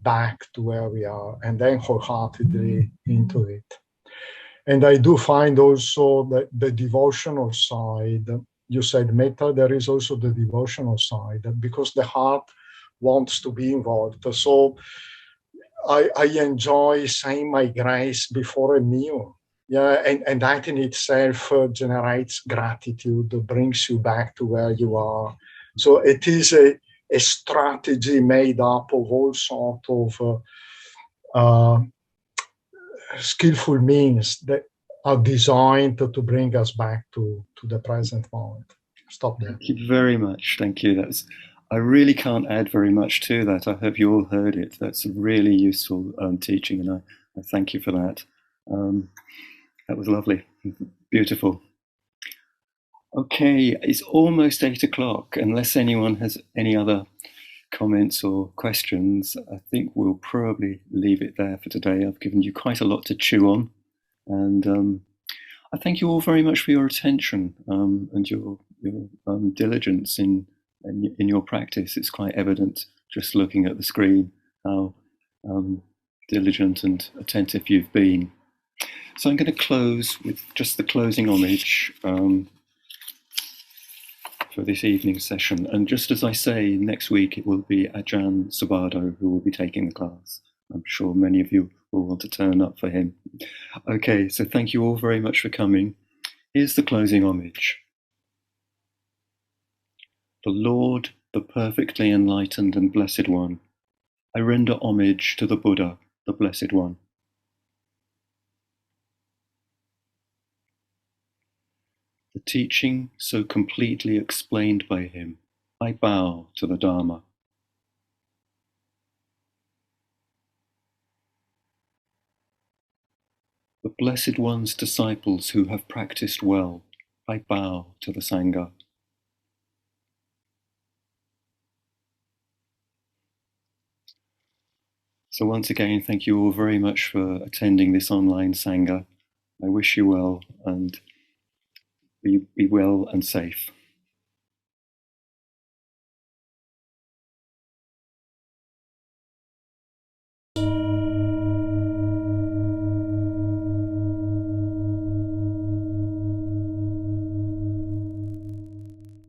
back to where we are, and then wholeheartedly into it. And I do find also that the devotional side, you said metta, there is also the devotional side, because the heart wants to be involved. So I enjoy saying my grace before a meal. Yeah, and that in itself generates gratitude, brings you back to where you are. So it is a strategy made up of all sorts of skillful means that are designed to bring us back to the present moment. Stop there. Thank you very much. Thank you. I really can't add very much to that. I hope you all heard it. That's really useful teaching, and I thank you for that. That was lovely. Beautiful. Okay, it's almost 8 o'clock. Unless anyone has any other comments or questions, I think we'll probably leave it there for today. I've given you quite a lot to chew on, and I thank you all very much for your attention and your diligence in your practice. It's quite evident just looking at the screen how diligent and attentive you've been. So I'm going to close with just the closing homage for this evening's session. And just as I say, next week it will be Ajahn Subhaddo who will be taking the class. I'm sure many of you will want to turn up for him. Okay, so thank you all very much for coming. Here's the closing homage. The Lord, the perfectly enlightened and blessed one, I render homage to the Buddha, the Blessed One. The teaching so completely explained by him, I bow to the Dharma. The Blessed One's disciples who have practiced well, I bow to the Sangha. So once again, thank you all very much for attending this online Sangha. I wish you well and be well and safe.